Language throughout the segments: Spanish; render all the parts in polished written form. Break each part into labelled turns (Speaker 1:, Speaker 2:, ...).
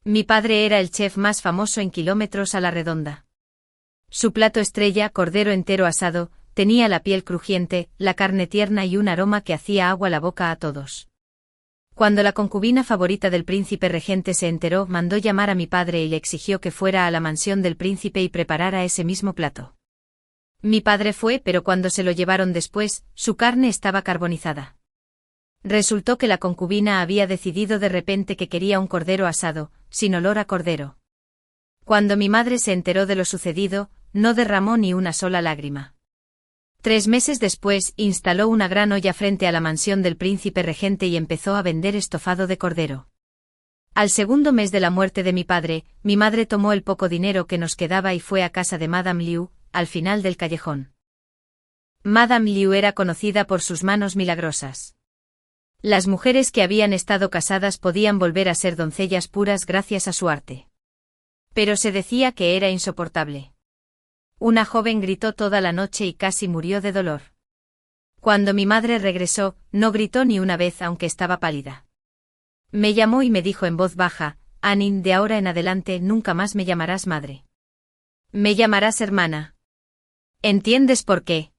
Speaker 1: Mi padre era el chef más famoso en kilómetros a la redonda. Su plato estrella, cordero entero asado, tenía la piel crujiente, la carne tierna y un aroma que hacía agua la boca a todos. Cuando la concubina favorita del príncipe regente se enteró, mandó llamar a mi padre y le exigió que fuera a la mansión del príncipe y preparara ese mismo plato. Mi padre fue, pero cuando se lo llevaron después, su carne estaba carbonizada. Resultó que la concubina había decidido de repente que quería un cordero asado, sin olor a cordero. Cuando mi madre se enteró de lo sucedido, no derramó ni una sola lágrima. 3 meses después, instaló una gran olla frente a la mansión del príncipe regente y empezó a vender estofado de cordero. Al segundo mes de la muerte de mi padre, mi madre tomó el poco dinero que nos quedaba y fue a casa de Madame Liu, al final del callejón. Madame Liu era conocida por sus manos milagrosas. Las mujeres que habían estado casadas podían volver a ser doncellas puras gracias a su arte. Pero se decía que era insoportable. Una joven gritó toda la noche y casi murió de dolor. Cuando mi madre regresó, no gritó ni una vez aunque estaba pálida. Me llamó y me dijo en voz baja: Annie, de ahora en adelante nunca más me llamarás madre. Me llamarás hermana. ¿Entiendes por qué?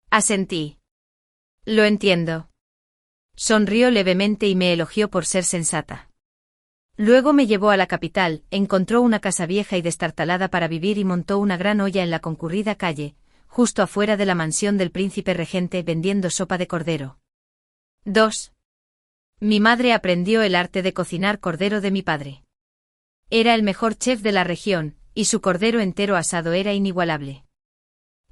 Speaker 1: Asentí. Lo entiendo. Sonrió levemente y me elogió por ser sensata. Luego me llevó a la capital, encontró una casa vieja y destartalada para vivir y montó una gran olla en la concurrida calle, justo afuera de la mansión del príncipe regente, vendiendo sopa de cordero. 2. Mi madre aprendió el arte de cocinar cordero de mi padre. Era el mejor chef de la región, y su cordero entero asado era inigualable.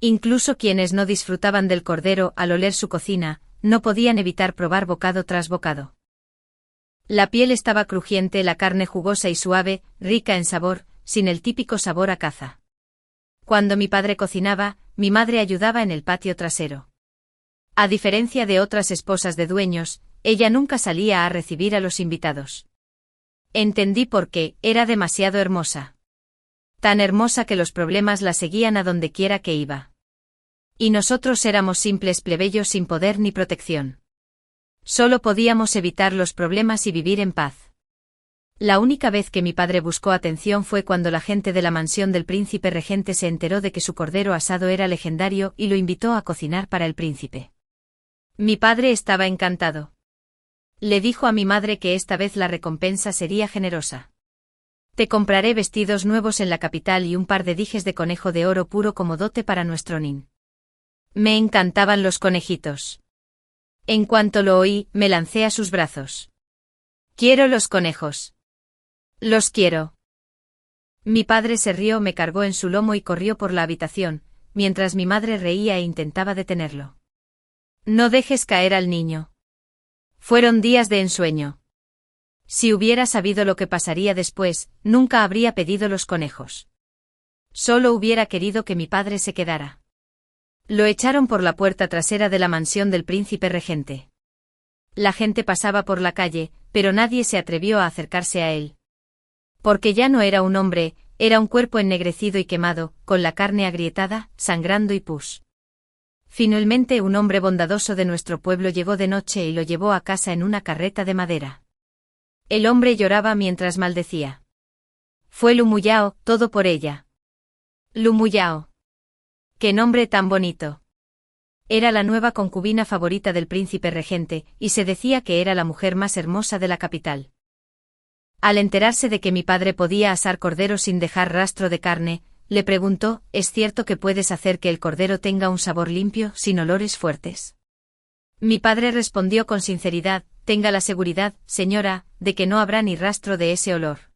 Speaker 1: Incluso quienes no disfrutaban del cordero al oler su cocina, no podían evitar probar bocado tras bocado. La piel estaba crujiente, la carne jugosa y suave, rica en sabor, sin el típico sabor a caza. Cuando mi padre cocinaba, mi madre ayudaba en el patio trasero. A diferencia de otras esposas de dueños, ella nunca salía a recibir a los invitados. Entendí por qué: era demasiado hermosa. Tan hermosa que los problemas la seguían a donde quiera que iba. Y nosotros éramos simples plebeyos sin poder ni protección. Solo podíamos evitar los problemas y vivir en paz. La única vez que mi padre buscó atención fue cuando la gente de la mansión del príncipe regente se enteró de que su cordero asado era legendario y lo invitó a cocinar para el príncipe. Mi padre estaba encantado. Le dijo a mi madre que esta vez la recompensa sería generosa. Te compraré vestidos nuevos en la capital y un par de dijes de conejo de oro puro como dote para nuestro nin. Me encantaban los conejitos. En cuanto lo oí, me lancé a sus brazos. Quiero los conejos. Los quiero. Mi padre se rió, me cargó en su lomo y corrió por la habitación, mientras mi madre reía e intentaba detenerlo. No dejes caer al niño. Fueron días de ensueño. Si hubiera sabido lo que pasaría después, nunca habría pedido los conejos. Solo hubiera querido que mi padre se quedara. Lo echaron por la puerta trasera de la mansión del príncipe regente. La gente pasaba por la calle, pero nadie se atrevió a acercarse a él. Porque ya no era un hombre, era un cuerpo ennegrecido y quemado, con la carne agrietada, sangrando y pus. Finalmente un hombre bondadoso de nuestro pueblo llegó de noche y lo llevó a casa en una carreta de madera. El hombre lloraba mientras maldecía. Fue Lumuyao, todo por ella. Lumuyao. ¡Qué nombre tan bonito! Era la nueva concubina favorita del príncipe regente, y se decía que era la mujer más hermosa de la capital. Al enterarse de que mi padre podía asar cordero sin dejar rastro de carne, le preguntó: ¿Es cierto que puedes hacer que el cordero tenga un sabor limpio, sin olores fuertes? Mi padre respondió con sinceridad: tenga la seguridad, señora, de que no habrá ni rastro de ese olor.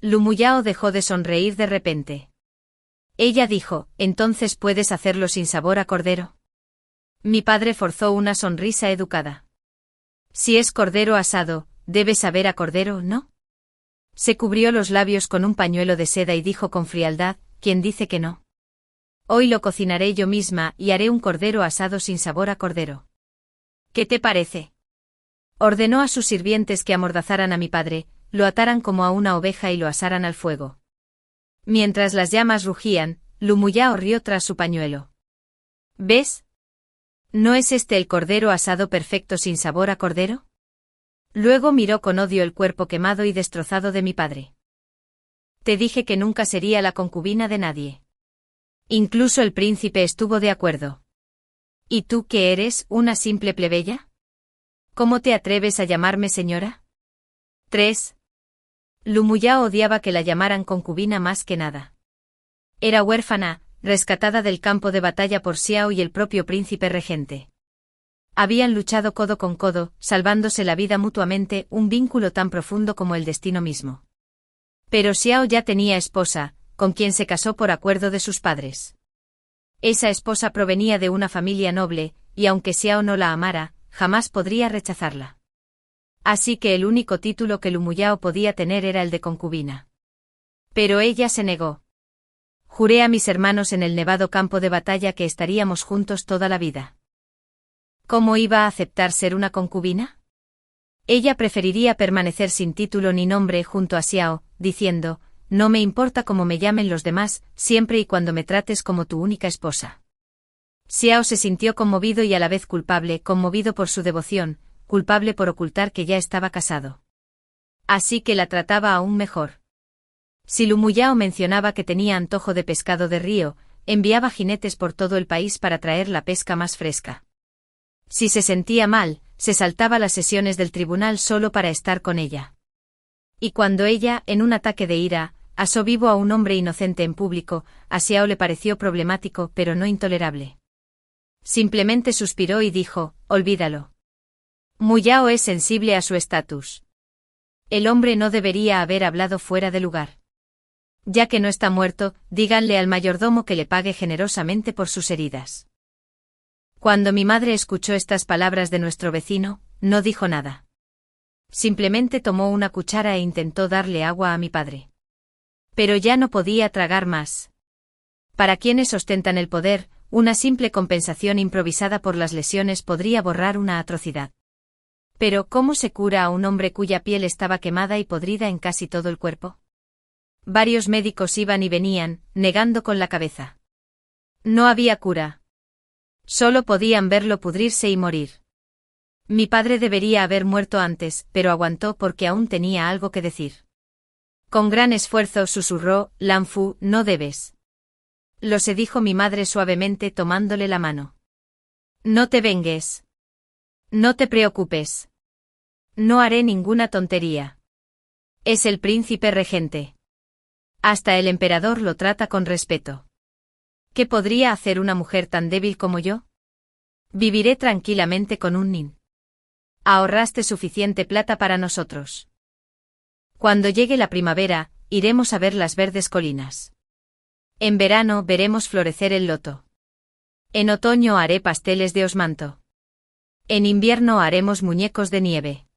Speaker 1: Lumuyao dejó de sonreír de repente. Ella dijo: ¿entonces puedes hacerlo sin sabor a cordero? Mi padre forzó una sonrisa educada. Si es cordero asado, debe saber a cordero, ¿no? Se cubrió los labios con un pañuelo de seda y dijo con frialdad: ¿quién dice que no? Hoy lo cocinaré yo misma y haré un cordero asado sin sabor a cordero. ¿Qué te parece? Ordenó a sus sirvientes que amordazaran a mi padre, lo ataran como a una oveja y lo asaran al fuego. Mientras las llamas rugían, Lumuyao rió tras su pañuelo. ¿Ves? ¿No es este el cordero asado perfecto sin sabor a cordero? Luego miró con odio el cuerpo quemado y destrozado de mi padre. Te dije que nunca sería la concubina de nadie. Incluso el príncipe estuvo de acuerdo. ¿Y tú qué eres, una simple plebeya? ¿Cómo te atreves a llamarme señora? 3. Lumuyao odiaba que la llamaran concubina más que nada. Era huérfana, rescatada del campo de batalla por Xiao y el propio príncipe regente. Habían luchado codo con codo, salvándose la vida mutuamente, un vínculo tan profundo como el destino mismo. Pero Xiao ya tenía esposa, con quien se casó por acuerdo de sus padres. Esa esposa provenía de una familia noble, y aunque Xiao no la amara, jamás podría rechazarla. Así que el único título que Lumuyao podía tener era el de concubina. Pero ella se negó. Juré a mis hermanos en el nevado campo de batalla que estaríamos juntos toda la vida. ¿Cómo iba a aceptar ser una concubina? Ella preferiría permanecer sin título ni nombre junto a Xiao, diciendo, no me importa cómo me llamen los demás, siempre y cuando me trates como tu única esposa. Xiao se sintió conmovido y a la vez culpable, conmovido por su devoción, culpable por ocultar que ya estaba casado. Así que la trataba aún mejor. Si Lumuyao mencionaba que tenía antojo de pescado de río, enviaba jinetes por todo el país para traer la pesca más fresca. Si se sentía mal, se saltaba las sesiones del tribunal solo para estar con ella. Y cuando ella, en un ataque de ira, asó vivo a un hombre inocente en público, a Xiao le pareció problemático pero no intolerable. Simplemente suspiró y dijo, olvídalo. Muyao es sensible a su estatus. El hombre no debería haber hablado fuera de lugar. Ya que no está muerto, díganle al mayordomo que le pague generosamente por sus heridas. Cuando mi madre escuchó estas palabras de nuestro vecino, no dijo nada. Simplemente tomó una cuchara e intentó darle agua a mi padre. Pero ya no podía tragar más. Para quienes ostentan el poder, una simple compensación improvisada por las lesiones podría borrar una atrocidad. Pero ¿cómo se cura a un hombre cuya piel estaba quemada y podrida en casi todo el cuerpo? Varios médicos iban y venían, negando con la cabeza. No había cura. Solo podían verlo pudrirse y morir. Mi padre debería haber muerto antes, pero aguantó porque aún tenía algo que decir. Con gran esfuerzo susurró, Lanfu, no debes. Lo se dijo mi madre suavemente tomándole la mano. No te vengues. No te preocupes. No haré ninguna tontería. Es el príncipe regente. Hasta el emperador lo trata con respeto. ¿Qué podría hacer una mujer tan débil como yo? Viviré tranquilamente con un nin. Ahorraste suficiente plata para nosotros. Cuando llegue la primavera, iremos a ver las verdes colinas. En verano veremos florecer el loto. En otoño haré pasteles de osmanto. En invierno haremos muñecos de nieve.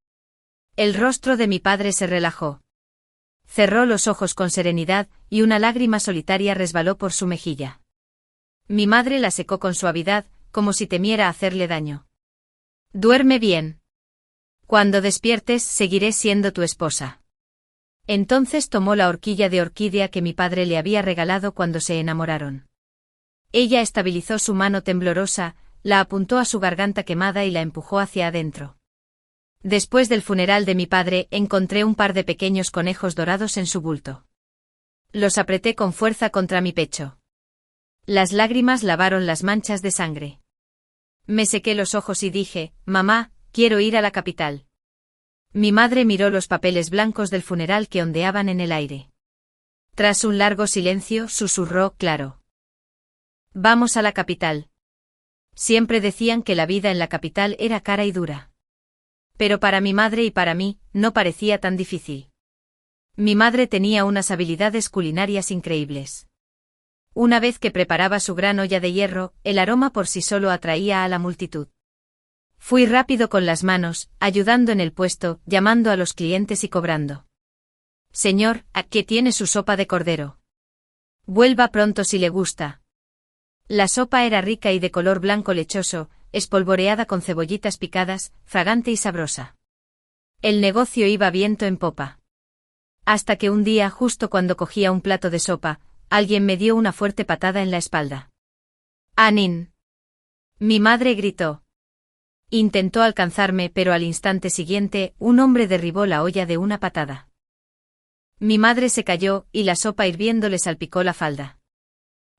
Speaker 1: El rostro de mi padre se relajó. Cerró los ojos con serenidad, y una lágrima solitaria resbaló por su mejilla. Mi madre la secó con suavidad, como si temiera hacerle daño. Duerme bien. Cuando despiertes, seguiré siendo tu esposa. Entonces tomó la horquilla de orquídea que mi padre le había regalado cuando se enamoraron. Ella estabilizó su mano temblorosa, la apuntó a su garganta quemada y la empujó hacia adentro. Después del funeral de mi padre, encontré un par de pequeños conejos dorados en su bulto. Los apreté con fuerza contra mi pecho. Las lágrimas lavaron las manchas de sangre. Me sequé los ojos y dije, mamá, quiero ir a la capital. Mi madre miró los papeles blancos del funeral que ondeaban en el aire. Tras un largo silencio, susurró claro. Vamos a la capital. Siempre decían que la vida en la capital era cara y dura. Pero para mi madre y para mí, no parecía tan difícil. Mi madre tenía unas habilidades culinarias increíbles. Una vez que preparaba su gran olla de hierro, el aroma por sí solo atraía a la multitud. Fui rápido con las manos, ayudando en el puesto, llamando a los clientes y cobrando. Señor, aquí tiene su sopa de cordero. Vuelva pronto si le gusta. La sopa era rica y de color blanco lechoso, espolvoreada con cebollitas picadas, fragante y sabrosa. El negocio iba viento en popa. Hasta que un día, justo cuando cogía un plato de sopa, alguien me dio una fuerte patada en la espalda. ¡Anin! Mi madre gritó. Intentó alcanzarme, pero al instante siguiente, un hombre derribó la olla de una patada. Mi madre se cayó, y la sopa hirviendo le salpicó la falda.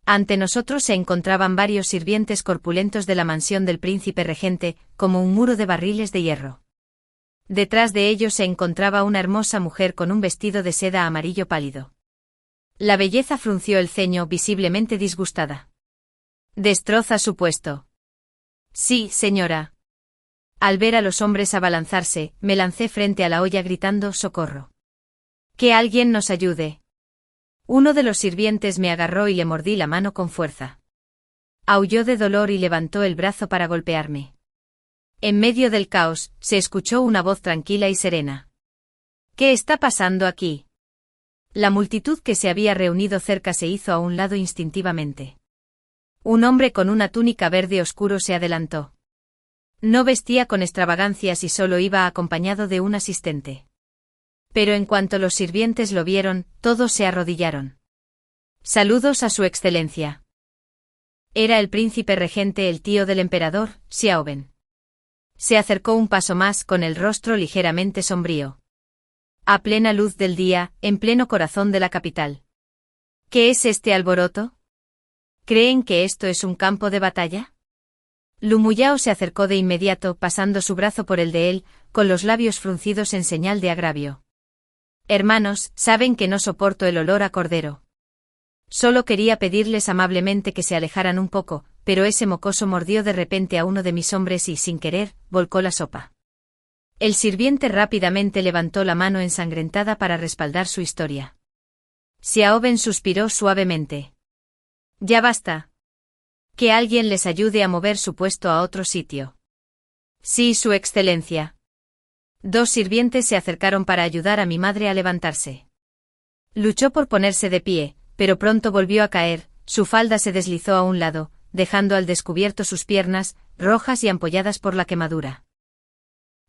Speaker 1: Ante nosotros se encontraban varios sirvientes corpulentos de la mansión del príncipe regente, como un muro de barriles de hierro. Detrás de ellos se encontraba una hermosa mujer con un vestido de seda amarillo pálido. La belleza frunció el ceño, visiblemente disgustada. «¿Destroza su puesto?» «Sí, señora». Al ver a los hombres abalanzarse, me lancé frente a la olla gritando «¡Socorro! ¡Que alguien nos ayude!». Uno de los sirvientes me agarró y le mordí la mano con fuerza. Aulló de dolor y levantó el brazo para golpearme. En medio del caos, se escuchó una voz tranquila y serena. «¿Qué está pasando aquí?». La multitud que se había reunido cerca se hizo a un lado instintivamente. Un hombre con una túnica verde oscuro se adelantó. No vestía con extravagancias y solo iba acompañado de un asistente. Pero en cuanto los sirvientes lo vieron, todos se arrodillaron. «Saludos a su excelencia». Era el príncipe regente, el tío del emperador, Xiaoben. Se acercó un paso más con el rostro ligeramente sombrío. A plena luz del día, en pleno corazón de la capital. ¿Qué es este alboroto? ¿Creen que esto es un campo de batalla? Lu Muyao se acercó de inmediato, pasando su brazo por el de él, con los labios fruncidos en señal de agravio. «Hermanos, saben que no soporto el olor a cordero. Solo quería pedirles amablemente que se alejaran un poco, pero ese mocoso mordió de repente a uno de mis hombres y, sin querer, volcó la sopa». El sirviente rápidamente levantó la mano ensangrentada para respaldar su historia. Xiaoben suspiró suavemente. «Ya basta. Que alguien les ayude a mover su puesto a otro sitio». «Sí, su excelencia». Dos sirvientes se acercaron para ayudar a mi madre a levantarse. Luchó por ponerse de pie, pero pronto volvió a caer, su falda se deslizó a un lado, dejando al descubierto sus piernas, rojas y ampolladas por la quemadura.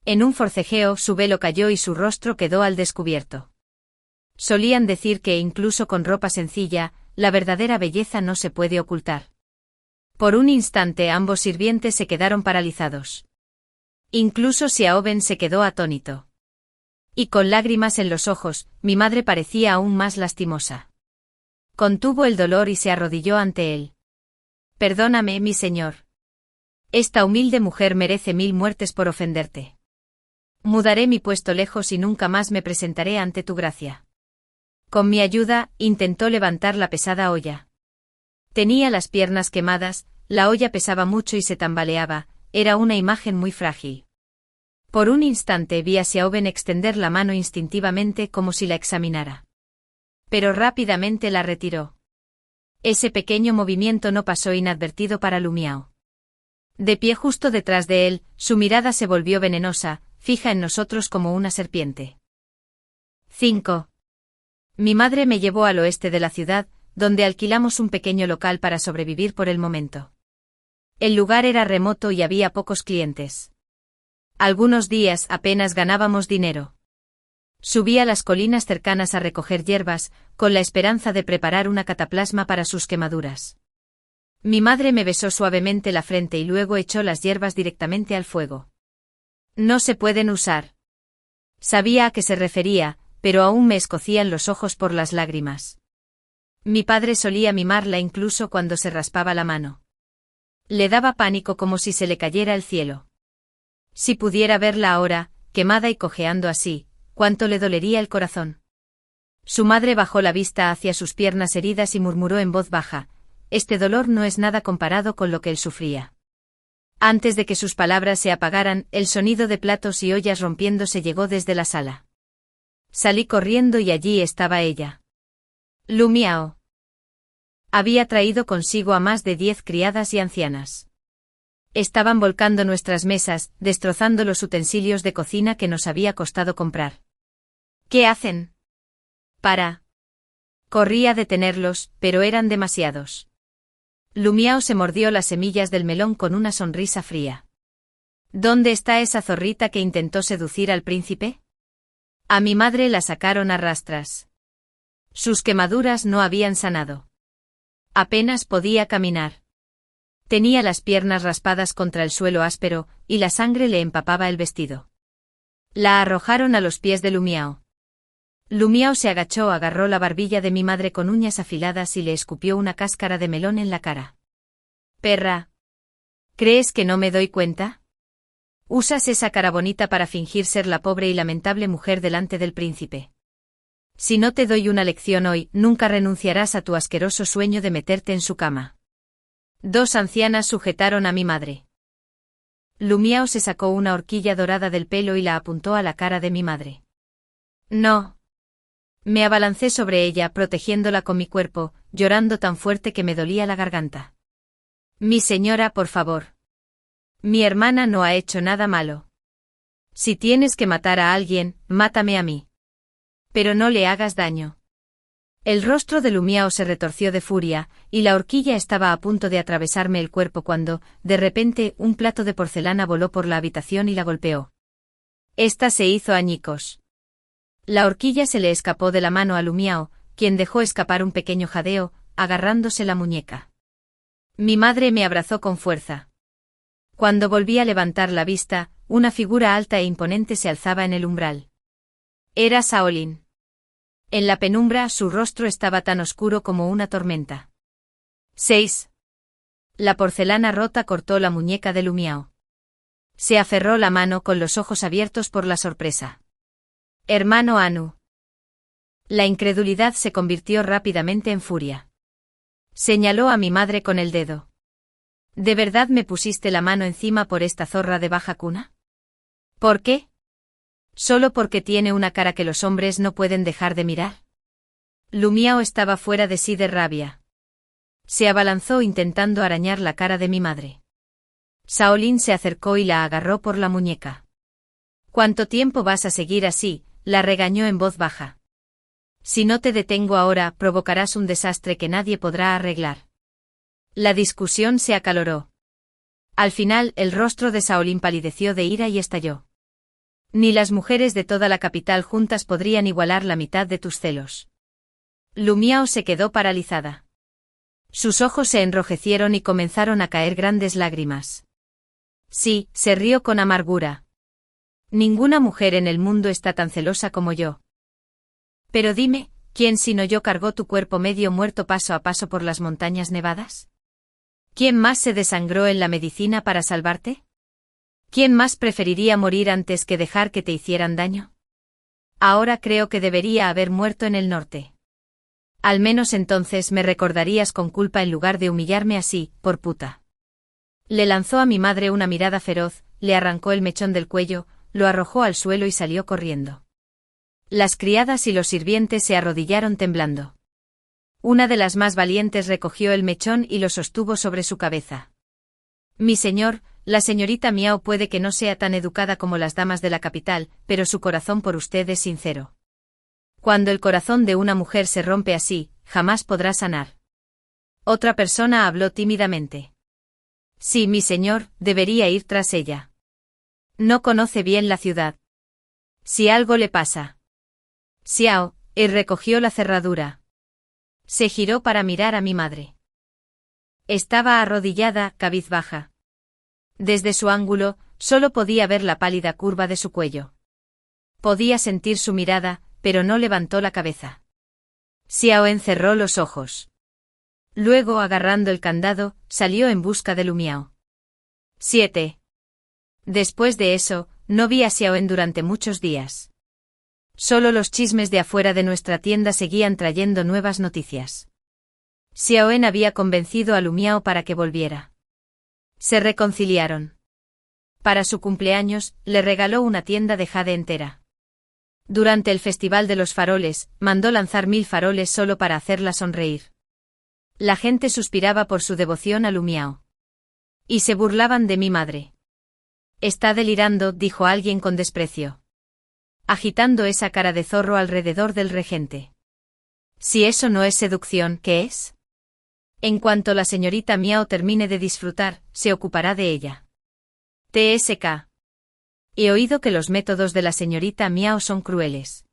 Speaker 1: En un forcejeo su velo cayó y su rostro quedó al descubierto. Solían decir que incluso con ropa sencilla, la verdadera belleza no se puede ocultar. Por un instante ambos sirvientes se quedaron paralizados. Incluso Xiaoben se quedó atónito. Y con lágrimas en los ojos, mi madre parecía aún más lastimosa. Contuvo el dolor y se arrodilló ante él. «Perdóname, mi señor. Esta humilde mujer merece 1000 muertes por ofenderte. Mudaré mi puesto lejos y nunca más me presentaré ante tu gracia». Con mi ayuda, intentó levantar la pesada olla. Tenía las piernas quemadas, la olla pesaba mucho y se tambaleaba, era una imagen muy frágil. Por un instante vi a Xiaoben extender la mano instintivamente como si la examinara. Pero rápidamente la retiró. Ese pequeño movimiento no pasó inadvertido para Lu Miao. De pie justo detrás de él, su mirada se volvió venenosa, fija en nosotros como una serpiente. 5. Mi madre me llevó al oeste de la ciudad, donde alquilamos un pequeño local para sobrevivir por el momento. El lugar era remoto y había pocos clientes. Algunos días apenas ganábamos dinero. Subí a las colinas cercanas a recoger hierbas, con la esperanza de preparar una cataplasma para sus quemaduras. Mi madre me besó suavemente la frente y luego echó las hierbas directamente al fuego. «No se pueden usar». Sabía a qué se refería, pero aún me escocían los ojos por las lágrimas. Mi padre solía mimarla incluso cuando se raspaba la mano. Le daba pánico como si se le cayera el cielo. Si pudiera verla ahora, quemada y cojeando así, cuánto le dolería el corazón. Su madre bajó la vista hacia sus piernas heridas y murmuró en voz baja: «Este dolor no es nada comparado con lo que él sufría». Antes de que sus palabras se apagaran, el sonido de platos y ollas rompiéndose llegó desde la sala. Salí corriendo y allí estaba ella. Lu Miao. Había traído consigo a más de 10 criadas y ancianas. Estaban volcando nuestras mesas, destrozando los utensilios de cocina que nos había costado comprar. «¿Qué hacen?» «Para». Corrí a detenerlos, pero eran demasiados. Lu Miao se mordió las semillas del melón con una sonrisa fría. «¿Dónde está esa zorrita que intentó seducir al príncipe?» A mi madre la sacaron a rastras. Sus quemaduras no habían sanado. Apenas podía caminar. Tenía las piernas raspadas contra el suelo áspero, y la sangre le empapaba el vestido. La arrojaron a los pies de Lumiao. Lumiao se agachó, agarró la barbilla de mi madre con uñas afiladas y le escupió una cáscara de melón en la cara. «Perra. ¿Crees que no me doy cuenta? Usas esa cara bonita para fingir ser la pobre y lamentable mujer delante del príncipe. Si no te doy una lección hoy, nunca renunciarás a tu asqueroso sueño de meterte en su cama». Dos ancianas sujetaron a mi madre. Lumiao se sacó una horquilla dorada del pelo y la apuntó a la cara de mi madre. «No». Me abalancé sobre ella, protegiéndola con mi cuerpo, llorando tan fuerte que me dolía la garganta. «Mi señora, por favor. Mi hermana no ha hecho nada malo. Si tienes que matar a alguien, mátame a mí. Pero no le hagas daño». El rostro de Lumiao se retorció de furia, y la horquilla estaba a punto de atravesarme el cuerpo cuando, de repente, un plato de porcelana voló por la habitación y la golpeó. Esta se hizo añicos. La horquilla se le escapó de la mano a Lumiao, quien dejó escapar un pequeño jadeo, agarrándose la muñeca. Mi madre me abrazó con fuerza. Cuando volví a levantar la vista, una figura alta e imponente se alzaba en el umbral. Era Shaolin. En la penumbra su rostro estaba tan oscuro como una tormenta. 6. La porcelana rota cortó la muñeca de Lumiao. Se aferró la mano con los ojos abiertos por la sorpresa. «Hermano Anu». La incredulidad se convirtió rápidamente en furia. Señaló a mi madre con el dedo. «¿De verdad me pusiste la mano encima por esta zorra de baja cuna? ¿Por qué? ¿Solo porque tiene una cara que los hombres no pueden dejar de mirar?» Lumiao estaba fuera de sí de rabia. Se abalanzó intentando arañar la cara de mi madre. Shaolin se acercó y la agarró por la muñeca. «¿Cuánto tiempo vas a seguir así?», la regañó en voz baja. «Si no te detengo ahora, provocarás un desastre que nadie podrá arreglar». La discusión se acaloró. Al final, el rostro de Shaolin palideció de ira y estalló. «Ni las mujeres de toda la capital juntas podrían igualar la mitad de tus celos». Lumiao se quedó paralizada. Sus ojos se enrojecieron y comenzaron a caer grandes lágrimas. Sí, se rió con amargura. «Ninguna mujer en el mundo está tan celosa como yo. Pero dime, ¿quién sino yo cargó tu cuerpo medio muerto paso a paso por las montañas nevadas? ¿Quién más se desangró en la medicina para salvarte? ¿Quién más preferiría morir antes que dejar que te hicieran daño? Ahora creo que debería haber muerto en el norte. Al menos entonces me recordarías con culpa en lugar de humillarme así, por puta». Le lanzó a mi madre una mirada feroz, le arrancó el mechón del cuello, lo arrojó al suelo y salió corriendo. Las criadas y los sirvientes se arrodillaron temblando. Una de las más valientes recogió el mechón y lo sostuvo sobre su cabeza. «Mi señor, la señorita Miao puede que no sea tan educada como las damas de la capital, pero su corazón por usted es sincero. Cuando el corazón de una mujer se rompe así, jamás podrá sanar». Otra persona habló tímidamente. «Sí, mi señor, debería ir tras ella. No conoce bien la ciudad. Si algo le pasa». Xiao, recogió la cerradura. Se giró para mirar a mi madre. Estaba arrodillada, cabizbaja. Desde su ángulo, solo podía ver la pálida curva de su cuello. Podía sentir su mirada, pero no levantó la cabeza. Xiao encerró los ojos. Luego, agarrando el candado, salió en busca de Lumiao. 7. Después de eso, no vi a Xiaoen durante muchos días. Solo los chismes de afuera de nuestra tienda seguían trayendo nuevas noticias. Xiaoen había convencido a Lumiao para que volviera. Se reconciliaron. Para su cumpleaños, le regaló una tienda de jade entera. Durante el Festival de los Faroles, mandó lanzar 1000 faroles solo para hacerla sonreír. La gente suspiraba por su devoción a Lumiao. Y se burlaban de mi madre. «Está delirando», dijo alguien con desprecio, agitando esa cara de zorro alrededor del regente. Si eso no es seducción, ¿qué es? En cuanto la señorita Miao termine de disfrutar, se ocupará de ella. TSK. He oído que los métodos de la señorita Miao son crueles.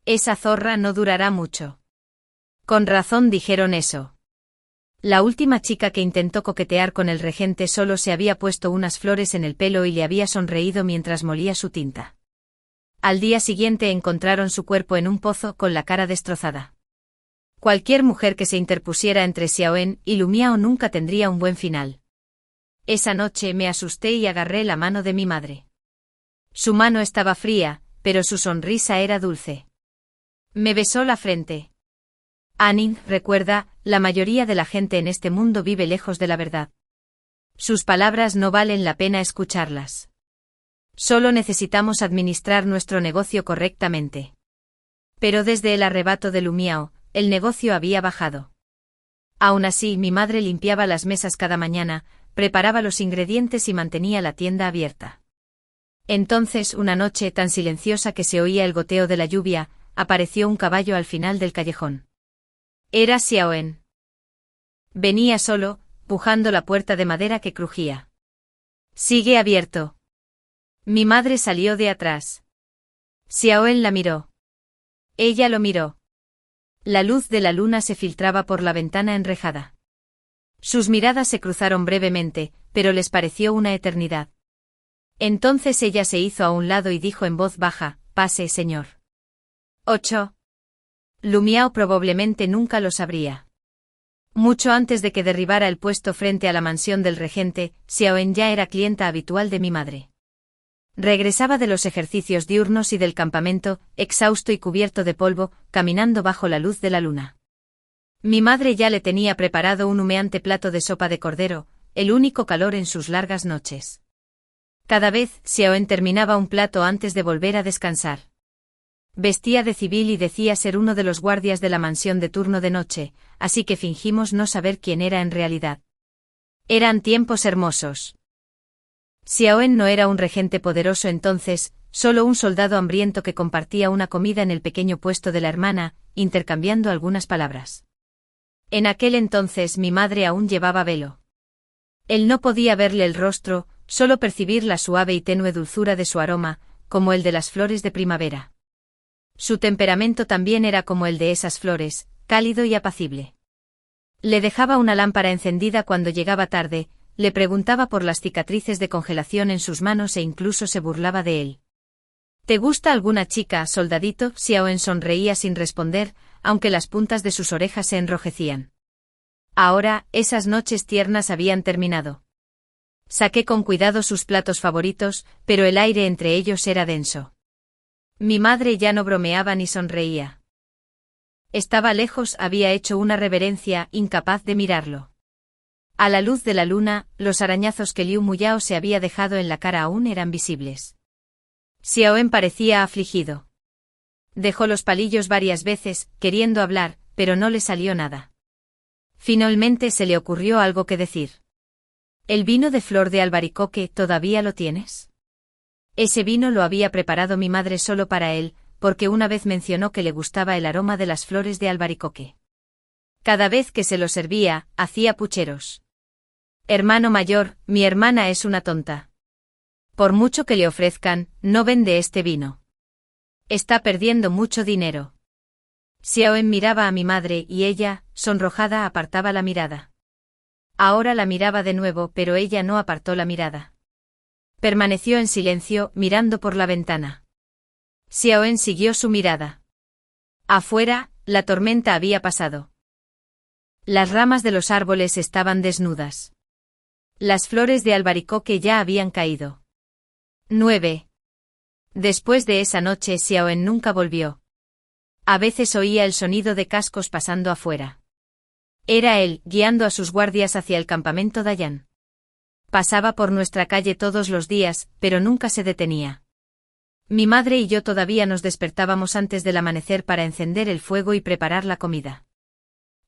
Speaker 1: Esa zorra no durará mucho. Con razón dijeron eso. La última chica que intentó coquetear con el regente solo se había puesto unas flores en el pelo y le había sonreído mientras molía su tinta. Al día siguiente encontraron su cuerpo en un pozo con la cara destrozada. Cualquier mujer que se interpusiera entre Xiaoen y Lu Miao nunca tendría un buen final. Esa noche me asusté y agarré la mano de mi madre. Su mano estaba fría, pero su sonrisa era dulce. Me besó la frente. Anning, recuerda, la mayoría de la gente en este mundo vive lejos de la verdad. Sus palabras no valen la pena escucharlas. Solo necesitamos administrar nuestro negocio correctamente. Pero desde el arrebato de Lu Miao, el negocio había bajado. Aún así, mi madre limpiaba las mesas cada mañana, preparaba los ingredientes y mantenía la tienda abierta. Entonces, una noche tan silenciosa que se oía el goteo de la lluvia, apareció un caballo al final del callejón. Era Xiaoen. Venía solo, pujando la puerta de madera que crujía. «Sigue abierto». Mi madre salió de atrás. Xiaoen la miró. Ella lo miró. La luz de la luna se filtraba por la ventana enrejada. Sus miradas se cruzaron brevemente, pero les pareció una eternidad. Entonces ella se hizo a un lado y dijo en voz baja: «Pase, señor». 8. Lu Miao probablemente nunca lo sabría. Mucho antes de que derribara el puesto frente a la mansión del regente, Xiaoen ya era clienta habitual de mi madre. Regresaba de los ejercicios diurnos y del campamento, exhausto y cubierto de polvo, caminando bajo la luz de la luna. Mi madre ya le tenía preparado un humeante plato de sopa de cordero, el único calor en sus largas noches. Cada vez, Xiaoen terminaba un plato antes de volver a descansar. Vestía de civil y decía ser uno de los guardias de la mansión de turno de noche, así que fingimos no saber quién era en realidad. Eran tiempos hermosos. Xiaoen no era un regente poderoso entonces, solo un soldado hambriento que compartía una comida en el pequeño puesto de la hermana, intercambiando algunas palabras. En aquel entonces mi madre aún llevaba velo. Él no podía verle el rostro, solo percibir la suave y tenue dulzura de su aroma, como el de las flores de primavera. Su temperamento también era como el de esas flores, cálido y apacible. Le dejaba una lámpara encendida cuando llegaba tarde, le preguntaba por las cicatrices de congelación en sus manos e incluso se burlaba de él. ¿Te gusta alguna chica, soldadito? Xiaoen sonreía sin responder, aunque las puntas de sus orejas se enrojecían. Ahora, esas noches tiernas habían terminado. Saqué con cuidado sus platos favoritos, pero el aire entre ellos era denso. Mi madre ya no bromeaba ni sonreía. Estaba lejos, había hecho una reverencia, incapaz de mirarlo. A la luz de la luna, los arañazos que Liu Muyao se había dejado en la cara aún eran visibles. Xiaoen parecía afligido. Dejó los palillos varias veces, queriendo hablar, pero no le salió nada. Finalmente se le ocurrió algo que decir. «¿El vino de flor de albaricoque todavía lo tienes?» Ese vino lo había preparado mi madre solo para él, porque una vez mencionó que le gustaba el aroma de las flores de albaricoque. Cada vez que se lo servía, hacía pucheros. «Hermano mayor, mi hermana es una tonta. Por mucho que le ofrezcan, no vende este vino. Está perdiendo mucho dinero». Xiaoen miraba a mi madre y ella, sonrojada, apartaba la mirada. Ahora la miraba de nuevo, pero ella no apartó la mirada. Permaneció en silencio, mirando por la ventana. Xiaoen siguió su mirada. Afuera, la tormenta había pasado. Las ramas de los árboles estaban desnudas. Las flores de albaricoque ya habían caído. 9. Después de esa noche Xiaoen nunca volvió. A veces oía el sonido de cascos pasando afuera. Era él, guiando a sus guardias hacia el campamento Dayan. Pasaba por nuestra calle todos los días, pero nunca se detenía. Mi madre y yo todavía nos despertábamos antes del amanecer para encender el fuego y preparar la comida.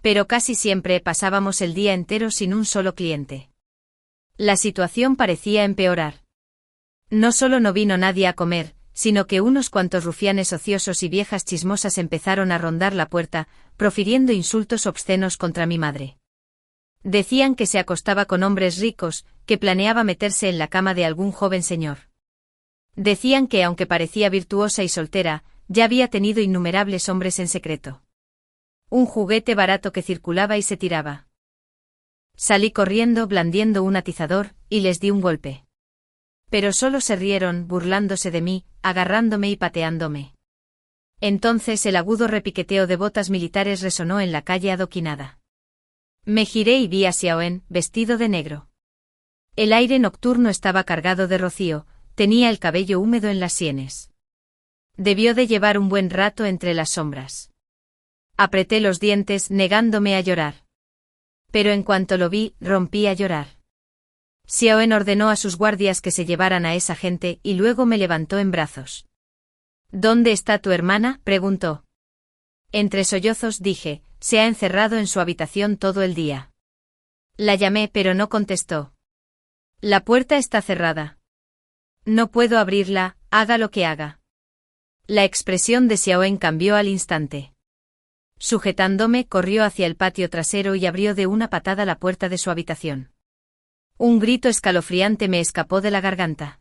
Speaker 1: Pero casi siempre pasábamos el día entero sin un solo cliente. La situación parecía empeorar. No solo no vino nadie a comer, sino que unos cuantos rufianes ociosos y viejas chismosas empezaron a rondar la puerta, profiriendo insultos obscenos contra mi madre. Decían que se acostaba con hombres ricos, que planeaba meterse en la cama de algún joven señor. Decían que aunque parecía virtuosa y soltera, ya había tenido innumerables hombres en secreto. Un juguete barato que circulaba y se tiraba. Salí corriendo blandiendo un atizador, y les di un golpe. Pero solo se rieron, burlándose de mí, agarrándome y pateándome. Entonces el agudo repiqueteo de botas militares resonó en la calle adoquinada. Me giré y vi a Xiaoen, vestido de negro. El aire nocturno estaba cargado de rocío, tenía el cabello húmedo en las sienes. Debió de llevar un buen rato entre las sombras. Apreté los dientes, negándome a llorar. Pero en cuanto lo vi, rompí a llorar. Xiaoen ordenó a sus guardias que se llevaran a esa gente y luego me levantó en brazos. ¿Dónde está tu hermana?, preguntó. Entre sollozos dije, se ha encerrado en su habitación todo el día. La llamé pero no contestó. La puerta está cerrada. No puedo abrirla, haga lo que haga. La expresión de Xiaoen cambió al instante. Sujetándome, corrió hacia el patio trasero y abrió de una patada la puerta de su habitación. Un grito escalofriante me escapó de la garganta.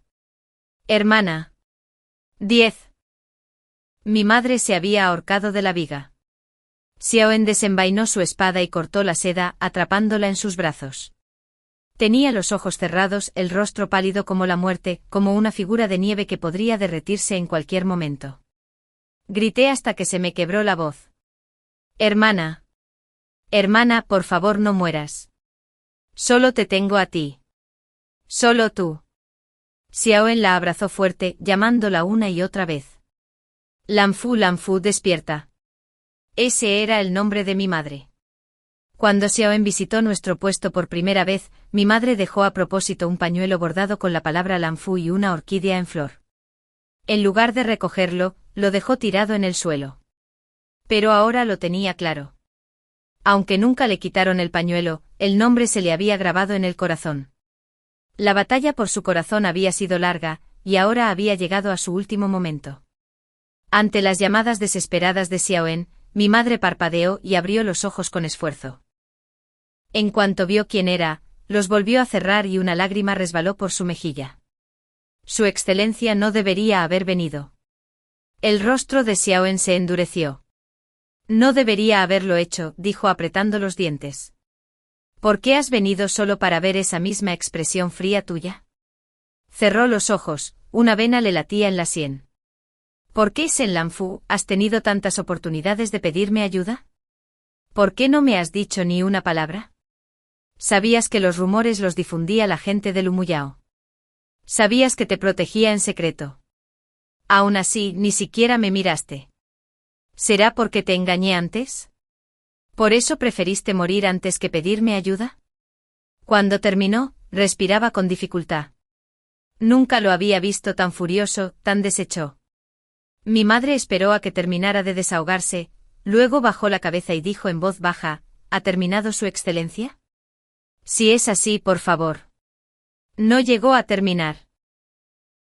Speaker 1: Hermana. 10. Mi madre se había ahorcado de la viga. Xiaoen desenvainó su espada y cortó la seda, atrapándola en sus brazos. Tenía los ojos cerrados, el rostro pálido como la muerte, como una figura de nieve que podría derretirse en cualquier momento. Grité hasta que se me quebró la voz. Hermana. Hermana, por favor no mueras. Solo te tengo a ti. Solo tú. Xiaoen la abrazó fuerte, llamándola una y otra vez. Lanfu, despierta. Ese era el nombre de mi madre. Cuando Xiaoen visitó nuestro puesto por primera vez, mi madre dejó a propósito un pañuelo bordado con la palabra Lanfu y una orquídea en flor. En lugar de recogerlo, lo dejó tirado en el suelo. Pero ahora lo tenía claro. Aunque nunca le quitaron el pañuelo, el nombre se le había grabado en el corazón. La batalla por su corazón había sido larga, y ahora había llegado a su último momento. Ante las llamadas desesperadas de Xiaoen, mi madre parpadeó y abrió los ojos con esfuerzo. En cuanto vio quién era, los volvió a cerrar y una lágrima resbaló por su mejilla. Su excelencia no debería haber venido. El rostro de Xiaoen se endureció. No debería haberlo hecho, dijo apretando los dientes. ¿Por qué has venido solo para ver esa misma expresión fría tuya? Cerró los ojos, una vena le latía en la sien. ¿Por qué, Shen Lanfu, has tenido tantas oportunidades de pedirme ayuda? ¿Por qué no me has dicho ni una palabra? Sabías que los rumores los difundía la gente de Lumuyao. Sabías que te protegía en secreto. Aún así, ni siquiera me miraste. ¿Será porque te engañé antes? ¿Por eso preferiste morir antes que pedirme ayuda? Cuando terminó, respiraba con dificultad. Nunca lo había visto tan furioso, tan deshecho. Mi madre esperó a que terminara de desahogarse, luego bajó la cabeza y dijo en voz baja, ¿ha terminado su excelencia? Si es así, por favor. No llegó a terminar.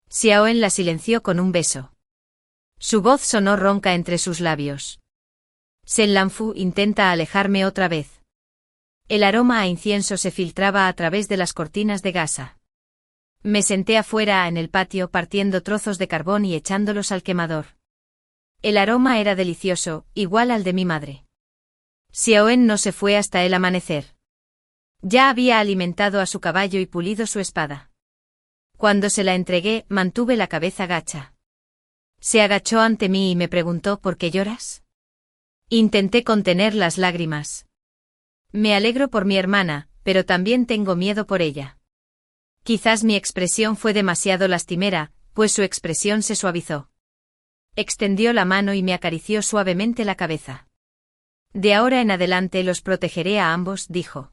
Speaker 1: Xiaoen la silenció con un beso. Su voz sonó ronca entre sus labios. Shen Lanfu, intenta alejarme otra vez. El aroma a incienso se filtraba a través de las cortinas de gasa. Me senté afuera en el patio partiendo trozos de carbón y echándolos al quemador. El aroma era delicioso, igual al de mi madre. Xiaoen no se fue hasta el amanecer. Ya había alimentado a su caballo y pulido su espada. Cuando se la entregué, mantuve la cabeza gacha. Se agachó ante mí y me preguntó ¿por qué lloras? Intenté contener las lágrimas. Me alegro por mi hermana, pero también tengo miedo por ella. Quizás mi expresión fue demasiado lastimera, pues su expresión se suavizó. Extendió la mano y me acarició suavemente la cabeza. De ahora en adelante los protegeré a ambos, dijo.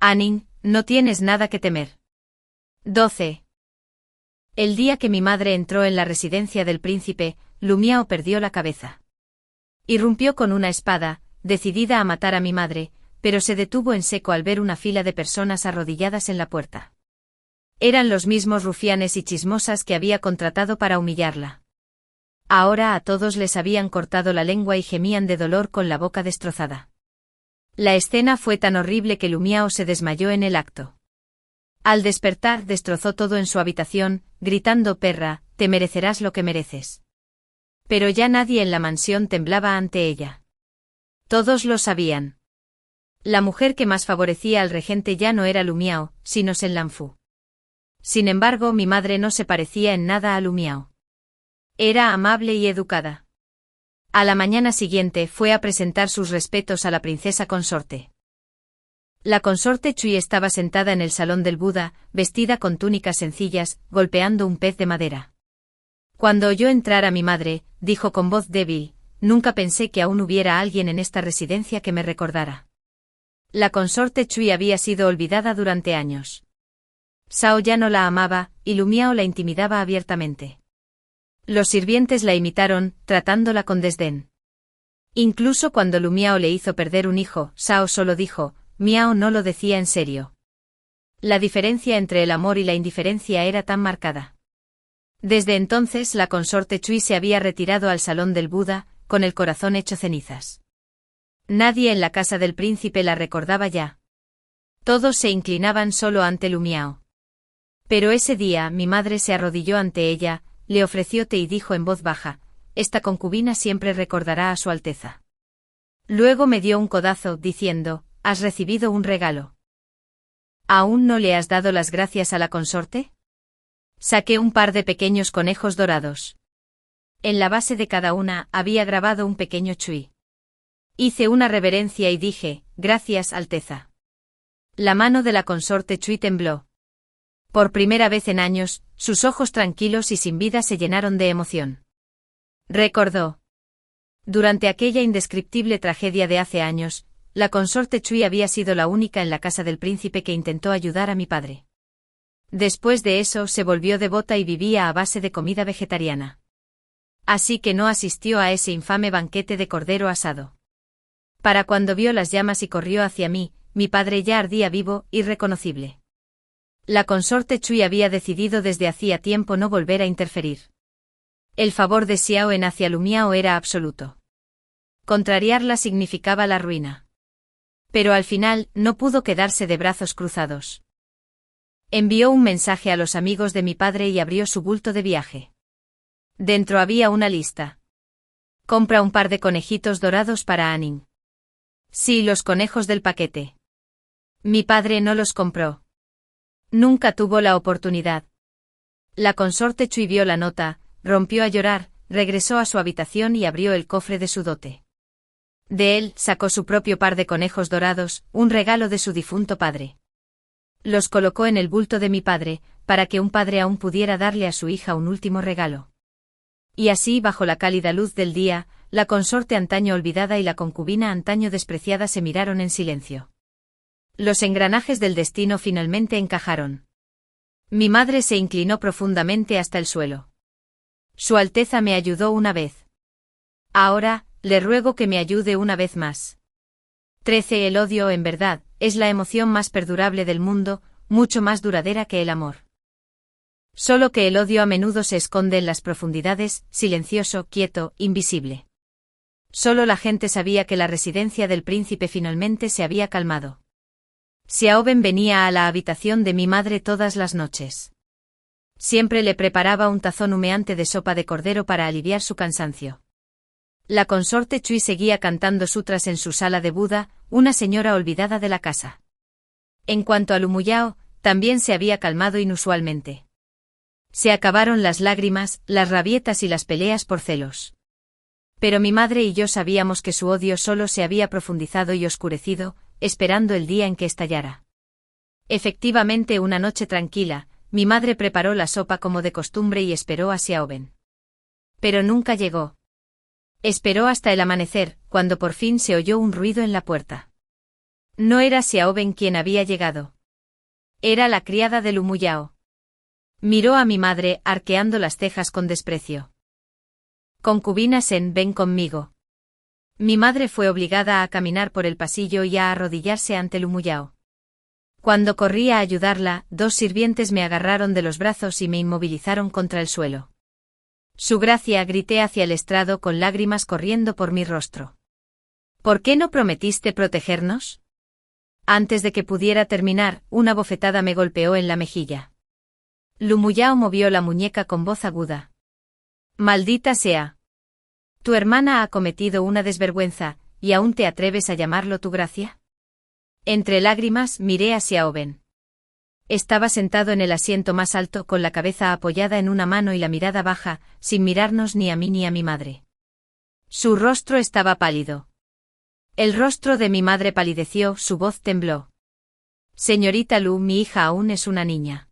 Speaker 1: Anin, no tienes nada que temer. 12. El día que mi madre entró en la residencia del príncipe, Lumiao perdió la cabeza. Irrumpió con una espada, decidida a matar a mi madre, pero se detuvo en seco al ver una fila de personas arrodilladas en la puerta. Eran los mismos rufianes y chismosas que había contratado para humillarla. Ahora a todos les habían cortado la lengua y gemían de dolor con la boca destrozada. La escena fue tan horrible que Lumiao se desmayó en el acto. Al despertar destrozó todo en su habitación, gritando perra, te merecerás lo que mereces. Pero ya nadie en la mansión temblaba ante ella. Todos lo sabían. La mujer que más favorecía al regente ya no era Lu Miao, sino Sen Lanfu. Sin embargo, mi madre no se parecía en nada a Lu Miao. Era amable y educada. A la mañana siguiente fue a presentar sus respetos a la princesa consorte. La consorte Chui estaba sentada en el salón del Buda, vestida con túnicas sencillas, golpeando un pez de madera. Cuando oyó entrar a mi madre, dijo con voz débil: «Nunca pensé que aún hubiera alguien en esta residencia que me recordara». La consorte Chui había sido olvidada durante años. Sao ya no la amaba, y Lu Miao la intimidaba abiertamente. Los sirvientes la imitaron, tratándola con desdén. Incluso cuando Lu Miao le hizo perder un hijo, Sao solo dijo: «Miao no lo decía en serio». La diferencia entre el amor y la indiferencia era tan marcada. Desde entonces la consorte Chui se había retirado al salón del Buda, con el corazón hecho cenizas. Nadie en la casa del príncipe la recordaba ya. Todos se inclinaban solo ante Lu Miao. Pero ese día mi madre se arrodilló ante ella, le ofreció té y dijo en voz baja: «Esta concubina siempre recordará a su Alteza». Luego me dio un codazo, diciendo: «Has recibido un regalo. ¿Aún no le has dado las gracias a la consorte?». Saqué un par de pequeños conejos dorados. En la base de cada una había grabado un pequeño chui. Hice una reverencia y dije: «Gracias, Alteza». La mano de la consorte Chui tembló. Por primera vez en años, sus ojos tranquilos y sin vida se llenaron de emoción. Recordó. Durante aquella indescriptible tragedia de hace años, la consorte Chui había sido la única en la casa del príncipe que intentó ayudar a mi padre. Después de eso se volvió devota y vivía a base de comida vegetariana. Así que no asistió a ese infame banquete de cordero asado. Para cuando vio las llamas y corrió hacia mí, mi padre ya ardía vivo, irreconocible. La consorte Chui había decidido desde hacía tiempo no volver a interferir. El favor de Xiao En hacia Lu Miao era absoluto. Contrariarla significaba la ruina. Pero al final no pudo quedarse de brazos cruzados. Envió un mensaje a los amigos de mi padre y abrió su bulto de viaje. Dentro había una lista. «Compra un par de conejitos dorados para Anning». Sí, los conejos del paquete. Mi padre no los compró. Nunca tuvo la oportunidad. La consorte Chui vio la nota, rompió a llorar, regresó a su habitación y abrió el cofre de su dote. De él sacó su propio par de conejos dorados, un regalo de su difunto padre. Los colocó en el bulto de mi padre, para que un padre aún pudiera darle a su hija un último regalo. Y así, bajo la cálida luz del día, la consorte antaño olvidada y la concubina antaño despreciada se miraron en silencio. Los engranajes del destino finalmente encajaron. Mi madre se inclinó profundamente hasta el suelo. Su Alteza me ayudó una vez. Ahora, le ruego que me ayude una vez más. 13. El odio, en verdad, es la emoción más perdurable del mundo, mucho más duradera que el amor. Solo que el odio a menudo se esconde en las profundidades, silencioso, quieto, invisible. Solo la gente sabía que la residencia del príncipe finalmente se había calmado. Xiaoben venía a la habitación de mi madre todas las noches. Siempre le preparaba un tazón humeante de sopa de cordero para aliviar su cansancio. La consorte Chui seguía cantando sutras en su sala de Buda, una señora olvidada de la casa. En cuanto a Lu Muyao, también se había calmado inusualmente. Se acabaron las lágrimas, las rabietas y las peleas por celos. Pero mi madre y yo sabíamos que su odio solo se había profundizado y oscurecido, esperando el día en que estallara. Efectivamente, una noche tranquila, mi madre preparó la sopa como de costumbre y esperó a Xiaoben. Pero nunca llegó. Esperó hasta el amanecer, cuando por fin se oyó un ruido en la puerta. No era Xiaoben quien había llegado. Era la criada de Lu Muyao. Miró a mi madre, arqueando las cejas con desprecio. «Concubina Sen, ven conmigo». Mi madre fue obligada a caminar por el pasillo y a arrodillarse ante Lu Muyao. Cuando corrí a ayudarla, 2 sirvientes me agarraron de los brazos y me inmovilizaron contra el suelo. «Su gracia», grité hacia el estrado con lágrimas corriendo por mi rostro. «¿Por qué no prometiste protegernos?». Antes de que pudiera terminar, una bofetada me golpeó en la mejilla. Lu Muyao movió la muñeca con voz aguda. «Maldita sea. Tu hermana ha cometido una desvergüenza, ¿y aún te atreves a llamarlo tu gracia?». Entre lágrimas miré a Xiaoben. Estaba sentado en el asiento más alto con la cabeza apoyada en una mano y la mirada baja, sin mirarnos ni a mí ni a mi madre. Su rostro estaba pálido. El rostro de mi madre palideció, su voz tembló. Señorita Lu, mi hija aún es una niña.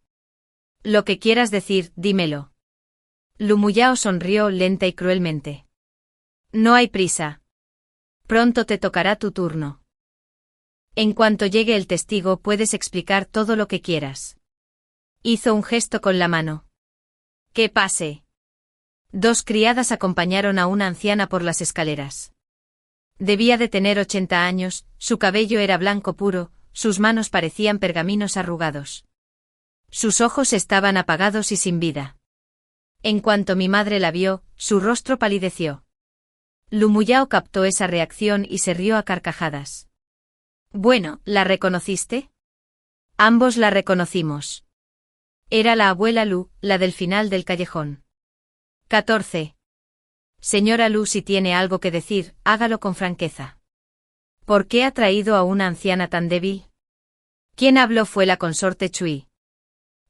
Speaker 1: Lo que quieras decir, dímelo. Lu Muyao sonrió lenta y cruelmente. No hay prisa. Pronto te tocará tu turno. En cuanto llegue el testigo puedes explicar todo lo que quieras. Hizo un gesto con la mano. Que pase. Dos criadas acompañaron a una anciana por las escaleras. Debía de tener 80 años, su cabello era blanco puro, sus manos parecían pergaminos arrugados. Sus ojos estaban apagados y sin vida. En cuanto mi madre la vio, su rostro palideció. Lu Muyao captó esa reacción y se rió a carcajadas. Bueno, ¿la reconociste? Ambos la reconocimos. Era la abuela Lu, la del final del callejón. 14. Señora Lu, si tiene algo que decir, hágalo con franqueza. ¿Por qué ha traído a una anciana tan débil? Quien habló fue la consorte Chui.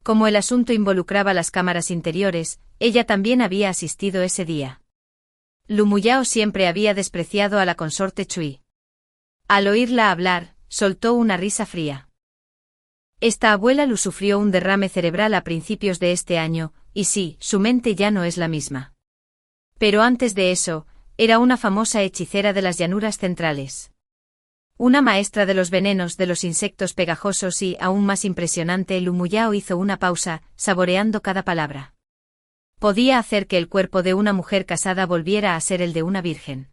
Speaker 1: Como el asunto involucraba las cámaras interiores, ella también había asistido ese día. Lu Muyao siempre había despreciado a la consorte Chui. Al oírla hablar, soltó una risa fría. Esta abuela Lu sufrió un derrame cerebral a principios de este año, y sí, su mente ya no es la misma. Pero antes de eso, era una famosa hechicera de las llanuras centrales. Una maestra de los venenos de los insectos pegajosos y, aún más impresionante, Lu Muyao hizo una pausa, saboreando cada palabra. Podía hacer que el cuerpo de una mujer casada volviera a ser el de una virgen.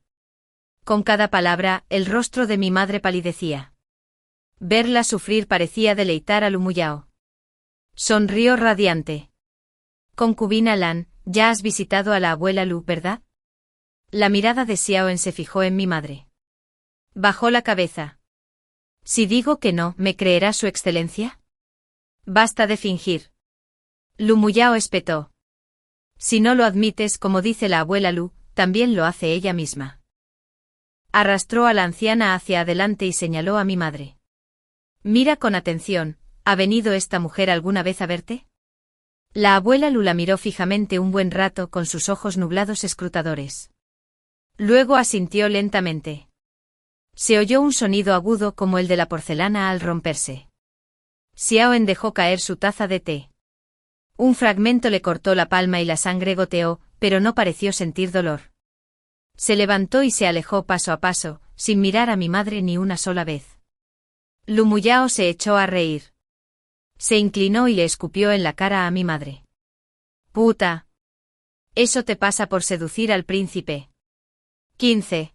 Speaker 1: Con cada palabra, el rostro de mi madre palidecía. Verla sufrir parecía deleitar a Lu Muyao. Sonrió radiante. Concubina Lan, ya has visitado a la abuela Lu, ¿verdad? La mirada de Xiaoen se fijó en mi madre. Bajó la cabeza. Si digo que no, ¿me creerá su excelencia? Basta de fingir. Lu Muyao espetó. Si no lo admites, como dice la abuela Lu, también lo hace ella misma. Arrastró a la anciana hacia adelante y señaló a mi madre. Mira con atención, ¿ha venido esta mujer alguna vez a verte? La abuela Lu la miró fijamente un buen rato con sus ojos nublados escrutadores. Luego asintió lentamente. Se oyó un sonido agudo como el de la porcelana al romperse. Xiaoen dejó caer su taza de té. Un fragmento le cortó la palma y la sangre goteó, pero no pareció sentir dolor. Se levantó y se alejó paso a paso, sin mirar a mi madre ni una sola vez. Lu Muyao se echó a reír. Se inclinó y le escupió en la cara a mi madre. ¡Puta! Eso te pasa por seducir al príncipe. 15.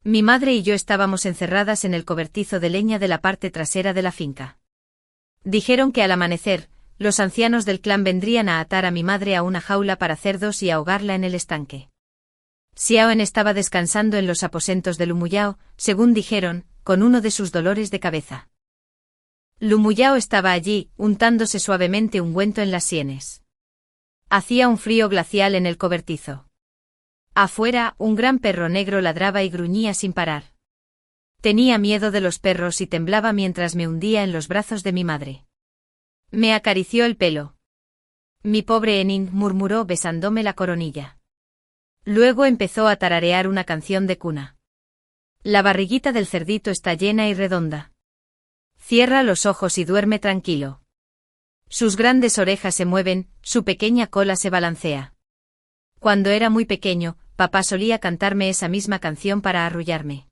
Speaker 1: Mi madre y yo estábamos encerradas en el cobertizo de leña de la parte trasera de la finca. Dijeron que al amanecer, los ancianos del clan vendrían a atar a mi madre a una jaula para cerdos y ahogarla en el estanque. Xiaoen estaba descansando en los aposentos de Lu Muyao, según dijeron, con uno de sus dolores de cabeza. Lu Muyao estaba allí, untándose suavemente ungüento en las sienes. Hacía un frío glacial en el cobertizo. Afuera, un gran perro negro ladraba y gruñía sin parar. Tenía miedo de los perros y temblaba mientras me hundía en los brazos de mi madre. Me acarició el pelo. Mi pobre Enin, murmuró besándome la coronilla. Luego empezó a tararear una canción de cuna. La barriguita del cerdito está llena y redonda. Cierra los ojos y duerme tranquilo. Sus grandes orejas se mueven, su pequeña cola se balancea. Cuando era muy pequeño, papá solía cantarme esa misma canción para arrullarme.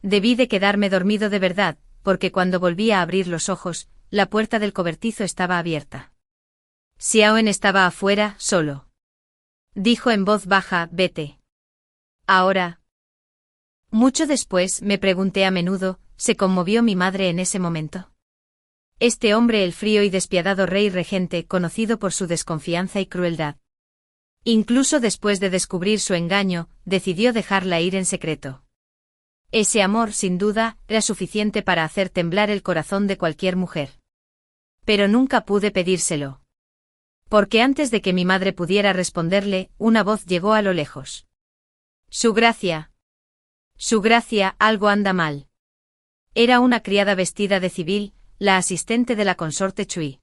Speaker 1: Debí de quedarme dormido de verdad, porque cuando volví a abrir los ojos, la puerta del cobertizo estaba abierta. Xiaoen estaba afuera, solo. Dijo en voz baja, vete. Ahora. Mucho después, me pregunté a menudo, ¿se conmovió mi madre en ese momento? Este hombre, el frío y despiadado rey regente, conocido por su desconfianza y crueldad. Incluso después de descubrir su engaño, decidió dejarla ir en secreto. Ese amor, sin duda, era suficiente para hacer temblar el corazón de cualquier mujer. Pero nunca pude pedírselo. Porque antes de que mi madre pudiera responderle, una voz llegó a lo lejos. Su gracia, algo anda mal. Era una criada vestida de civil, la asistente de la consorte Chui.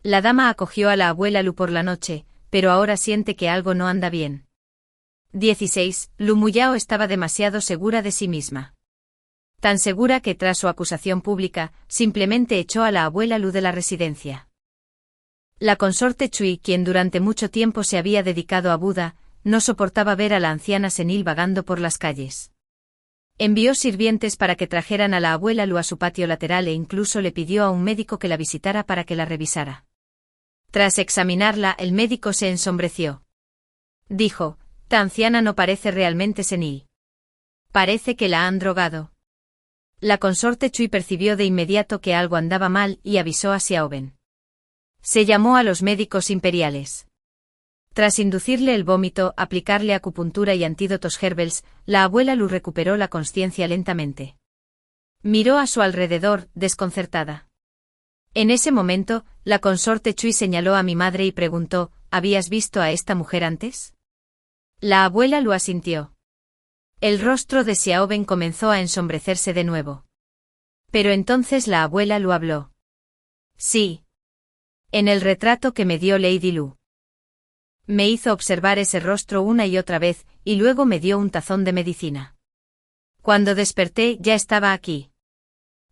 Speaker 1: La dama acogió a la abuela Lu por la noche, pero ahora siente que algo no anda bien. 16. Lu Muyao estaba demasiado segura de sí misma. Tan segura que tras su acusación pública, simplemente echó a la abuela Lu de la residencia. La consorte Chui, quien durante mucho tiempo se había dedicado a Buda, no soportaba ver a la anciana senil vagando por las calles. Envió sirvientes para que trajeran a la abuela Lu a su patio lateral e incluso le pidió a un médico que la visitara para que la revisara. Tras examinarla, el médico se ensombreció. Dijo: «Ta anciana no parece realmente senil. Parece que la han drogado». La consorte Chui percibió de inmediato que algo andaba mal y avisó a Xiaoben. Se llamó a los médicos imperiales. Tras inducirle el vómito, aplicarle acupuntura y antídotos herbals, la abuela Lu recuperó la consciencia lentamente. Miró a su alrededor, desconcertada. En ese momento, la consorte Chui señaló a mi madre y preguntó: «¿Habías visto a esta mujer antes?». La abuela Lu asintió. El rostro de Xiaoben comenzó a ensombrecerse de nuevo. Pero entonces la abuela Lu habló. «Sí. En el retrato que me dio Lady Lu. Me hizo observar ese rostro una y otra vez, y luego me dio un tazón de medicina. Cuando desperté ya estaba aquí».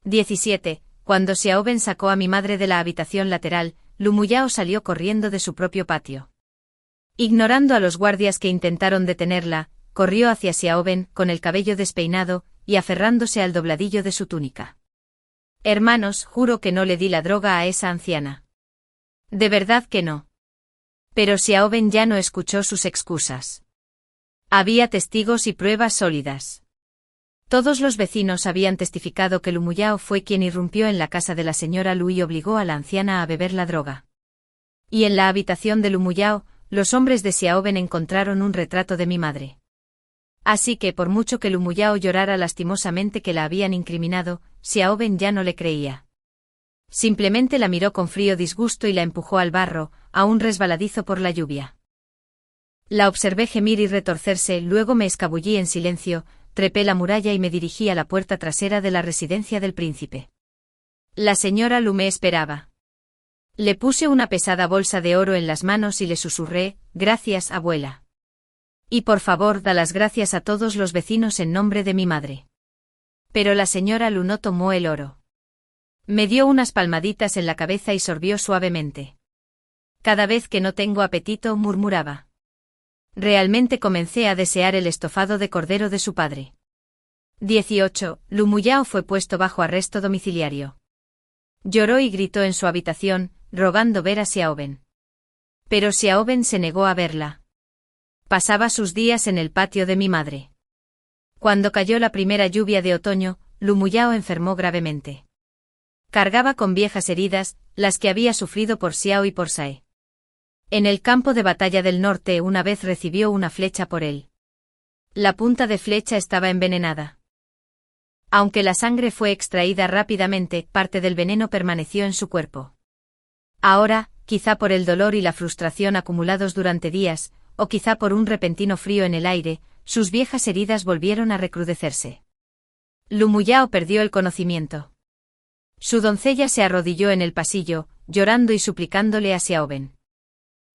Speaker 1: 17. Cuando Xiaoben sacó a mi madre de la habitación lateral, Lu Muyao salió corriendo de su propio patio. Ignorando a los guardias que intentaron detenerla, corrió hacia Xiaoben, con el cabello despeinado, y aferrándose al dobladillo de su túnica. «Hermanos, juro que no le di la droga a esa anciana. De verdad que no». Pero Xiaoben ya no escuchó sus excusas. Había testigos y pruebas sólidas. Todos los vecinos habían testificado que Lu Muyao fue quien irrumpió en la casa de la señora Lu y obligó a la anciana a beber la droga. Y en la habitación de Lu Muyao, los hombres de Xiaoben encontraron un retrato de mi madre. Así que por mucho que Lu Muyao llorara lastimosamente que la habían incriminado, Xiaoben ya no le creía. Simplemente la miró con frío disgusto y la empujó al barro, aún resbaladizo por la lluvia. La observé gemir y retorcerse, luego me escabullí en silencio, trepé la muralla y me dirigí a la puerta trasera de la residencia del príncipe. La señora Lu me esperaba. Le puse una pesada bolsa de oro en las manos y le susurré: «Gracias, abuela. Y por favor, da las gracias a todos los vecinos en nombre de mi madre». Pero la señora Lu no tomó el oro. Me dio unas palmaditas en la cabeza y sorbió suavemente. «Cada vez que no tengo apetito», murmuraba. Realmente comencé a desear el estofado de cordero de su padre. 18. Lu Muyao fue puesto bajo arresto domiciliario. Lloró y gritó en su habitación, rogando ver a Xiaoben. Pero Xiaoben se negó a verla. Pasaba sus días en el patio de mi madre. Cuando cayó la primera lluvia de otoño, Lu Muyao enfermó gravemente. Cargaba con viejas heridas, las que había sufrido por Xiao y por Sae. En el campo de batalla del norte una vez recibió una flecha por él. La punta de flecha estaba envenenada. Aunque la sangre fue extraída rápidamente, parte del veneno permaneció en su cuerpo. Ahora, quizá por el dolor y la frustración acumulados durante días, o quizá por un repentino frío en el aire, sus viejas heridas volvieron a recrudecerse. Lu Muyao perdió el conocimiento. Su doncella se arrodilló en el pasillo, llorando y suplicándole a Xiaoben.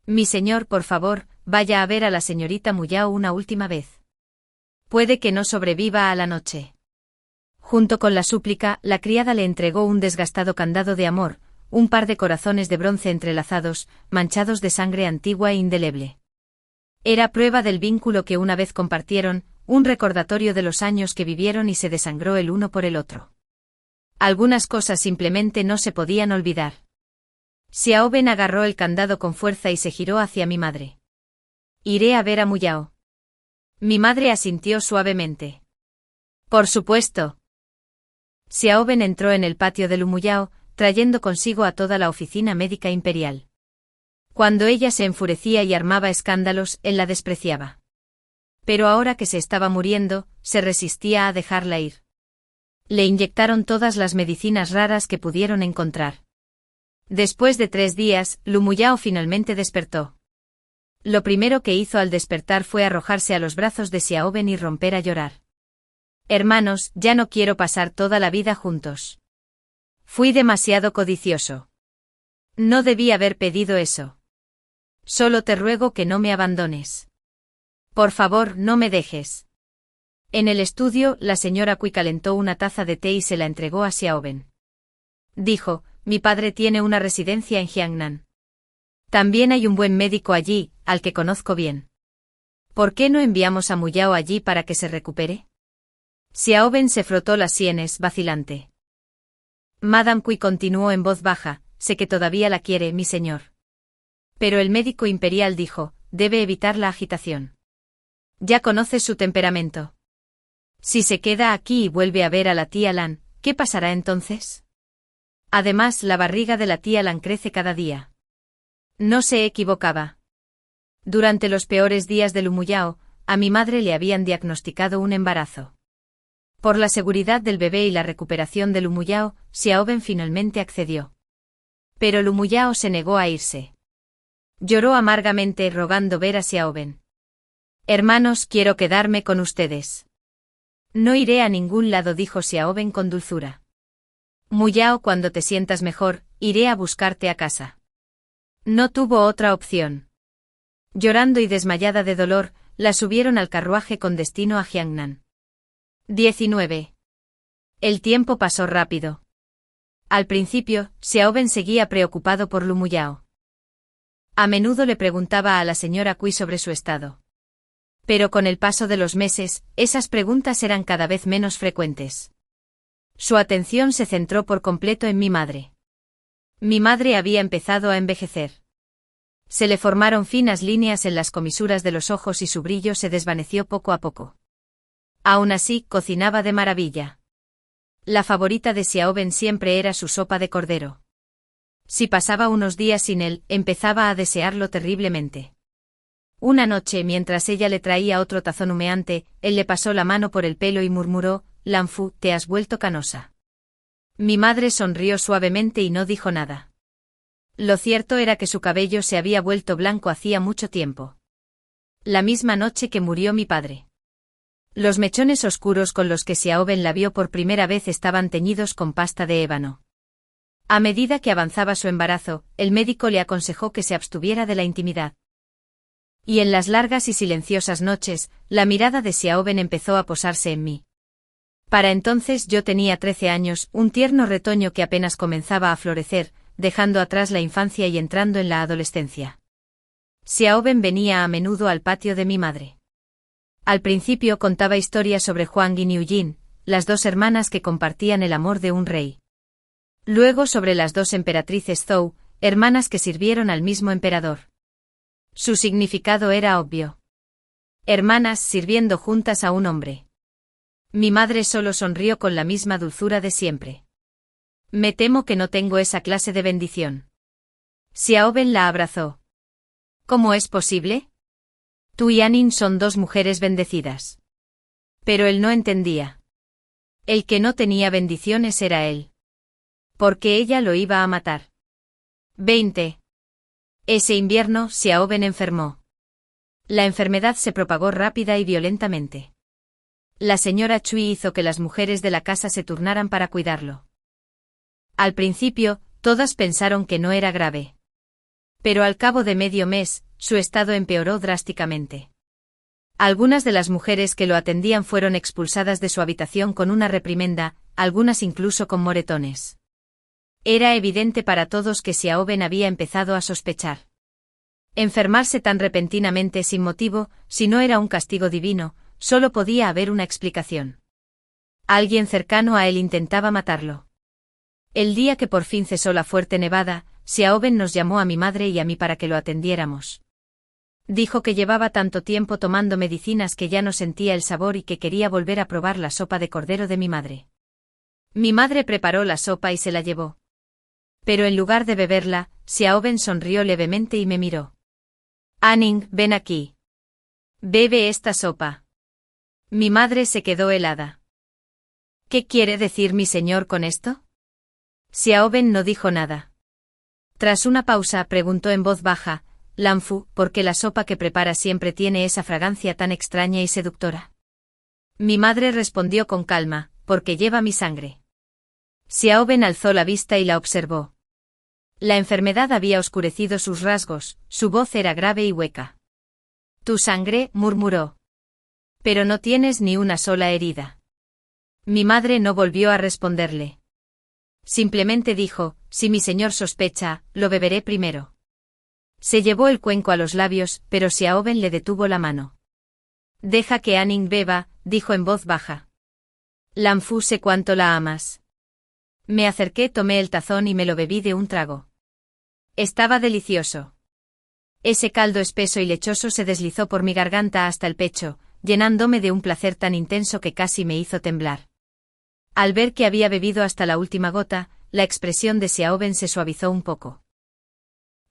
Speaker 1: «Mi señor, por favor, vaya a ver a la señorita Muyao una última vez. Puede que no sobreviva a la noche». Junto con la súplica, la criada le entregó un desgastado candado de amor, un par de corazones de bronce entrelazados, manchados de sangre antigua e indeleble. Era prueba del vínculo que una vez compartieron, un recordatorio de los años que vivieron y se desangró el uno por el otro. Algunas cosas simplemente no se podían olvidar. Xiaoben agarró el candado con fuerza y se giró hacia mi madre. «Iré a ver a Muyao». Mi madre asintió suavemente. «Por supuesto». Xiaoben entró en el patio de Lu Muyao, trayendo consigo a toda la oficina médica imperial. Cuando ella se enfurecía y armaba escándalos, él la despreciaba. Pero ahora que se estaba muriendo, se resistía a dejarla ir. Le inyectaron todas las medicinas raras que pudieron encontrar. Después de 3 días, Lu Muyao finalmente despertó. Lo primero que hizo al despertar fue arrojarse a los brazos de Xiaoben y romper a llorar. Hermanos, ya no quiero pasar toda la vida juntos. Fui demasiado codicioso. No debí haber pedido eso. Solo te ruego que no me abandones. Por favor, no me dejes. En el estudio, la señora Cui calentó una taza de té y se la entregó a Xiaoben. Dijo, mi padre tiene una residencia en Jiangnan. También hay un buen médico allí, al que conozco bien. ¿Por qué no enviamos a Muyao allí para que se recupere? Xiaoben se frotó las sienes, vacilante. Madame Cui continuó en voz baja, sé que todavía la quiere, mi señor. Pero el médico imperial dijo, debe evitar la agitación. Ya conoces su temperamento. Si se queda aquí y vuelve a ver a la tía Lan, ¿qué pasará entonces? Además, la barriga de la tía Lan crece cada día. No se equivocaba. Durante los peores días de Lumuyao, a mi madre le habían diagnosticado un embarazo. Por la seguridad del bebé y la recuperación de Lumuyao, Xiaoben finalmente accedió. Pero Lumuyao se negó a irse. Lloró amargamente rogando ver a Xiaoben. Hermanos, quiero quedarme con ustedes. No iré a ningún lado, dijo Xiaoben con dulzura. Muyao, cuando te sientas mejor, iré a buscarte a casa. No tuvo otra opción. Llorando y desmayada de dolor, la subieron al carruaje con destino a Jiangnan. 19. El tiempo pasó rápido. Al principio, Xiaoben seguía preocupado por Lumuyao. A menudo le preguntaba a la señora Cui sobre su estado. Pero con el paso de los meses, esas preguntas eran cada vez menos frecuentes. Su atención se centró por completo en mi madre. Mi madre había empezado a envejecer. Se le formaron finas líneas en las comisuras de los ojos y su brillo se desvaneció poco a poco. Aún así, cocinaba de maravilla. La favorita de Xiaoben siempre era su sopa de cordero. Si pasaba unos días sin él, empezaba a desearlo terriblemente. Una noche, mientras ella le traía otro tazón humeante, él le pasó la mano por el pelo y murmuró, Lanfu, te has vuelto canosa. Mi madre sonrió suavemente y no dijo nada. Lo cierto era que su cabello se había vuelto blanco hacía mucho tiempo. La misma noche que murió mi padre. Los mechones oscuros con los que Xiaoben la vio por primera vez estaban teñidos con pasta de ébano. A medida que avanzaba su embarazo, el médico le aconsejó que se abstuviera de la intimidad. Y en las largas y silenciosas noches, la mirada de Xiaoben empezó a posarse en mí. Para entonces yo tenía 13 años, un tierno retoño que apenas comenzaba a florecer, dejando atrás la infancia y entrando en la adolescencia. Xiaoben venía a menudo al patio de mi madre. Al principio contaba historias sobre Huang y Niujin, las dos hermanas que compartían el amor de un rey. Luego sobre las dos emperatrices Zhou, hermanas que sirvieron al mismo emperador. Su significado era obvio. Hermanas sirviendo juntas a un hombre. Mi madre solo sonrió con la misma dulzura de siempre. Me temo que no tengo esa clase de bendición. Xiaoben la abrazó. ¿Cómo es posible? Tú y Anin son dos mujeres bendecidas. Pero él no entendía. El que no tenía bendiciones era él. Porque ella lo iba a matar. 20. Ese invierno, Xiaoben enfermó. La enfermedad se propagó rápida y violentamente. La señora Cui hizo que las mujeres de la casa se turnaran para cuidarlo. Al principio, todas pensaron que no era grave. Pero al cabo de medio mes, su estado empeoró drásticamente. Algunas de las mujeres que lo atendían fueron expulsadas de su habitación con una reprimenda, algunas incluso con moretones. Era evidente para todos que Xiaoben había empezado a sospechar. Enfermarse tan repentinamente sin motivo, si no era un castigo divino, solo podía haber una explicación. Alguien cercano a él intentaba matarlo. El día que por fin cesó la fuerte nevada, Xiaoben nos llamó a mi madre y a mí para que lo atendiéramos. Dijo que llevaba tanto tiempo tomando medicinas que ya no sentía el sabor y que quería volver a probar la sopa de cordero de mi madre. Mi madre preparó la sopa y se la llevó. Pero en lugar de beberla, Xiaoben sonrió levemente y me miró. Anning, ven aquí. Bebe esta sopa. Mi madre se quedó helada. ¿Qué quiere decir mi señor con esto? Xiaoben no dijo nada. Tras una pausa preguntó en voz baja, Lanfu, ¿por qué la sopa que prepara siempre tiene esa fragancia tan extraña y seductora? Mi madre respondió con calma, porque lleva mi sangre. Xiaoben alzó la vista y la observó. La enfermedad había oscurecido sus rasgos, su voz era grave y hueca. Tu sangre, murmuró. Pero no tienes ni una sola herida. Mi madre no volvió a responderle. Simplemente dijo, si mi señor sospecha, lo beberé primero. Se llevó el cuenco a los labios, pero Xiaoben le detuvo la mano. Deja que Anning beba, dijo en voz baja. Lanfu, sé cuánto la amas. Me acerqué, tomé el tazón y me lo bebí de un trago. Estaba delicioso. Ese caldo espeso y lechoso se deslizó por mi garganta hasta el pecho, llenándome de un placer tan intenso que casi me hizo temblar. Al ver que había bebido hasta la última gota, la expresión de Xiaoben se suavizó un poco.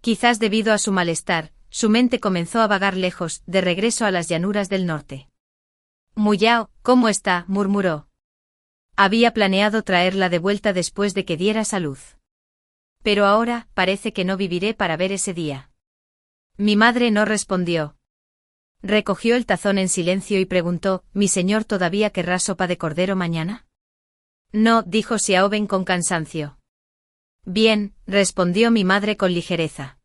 Speaker 1: Quizás debido a su malestar, su mente comenzó a vagar lejos, de regreso a las llanuras del norte. Muyao, ¿cómo está?, murmuró. Había planeado traerla de vuelta después de que diera salud. Pero ahora, parece que no viviré para ver ese día. Mi madre no respondió. Recogió el tazón en silencio y preguntó, ¿mi señor todavía querrá sopa de cordero mañana? No, dijo Xiaoben con cansancio. Bien, respondió mi madre con ligereza.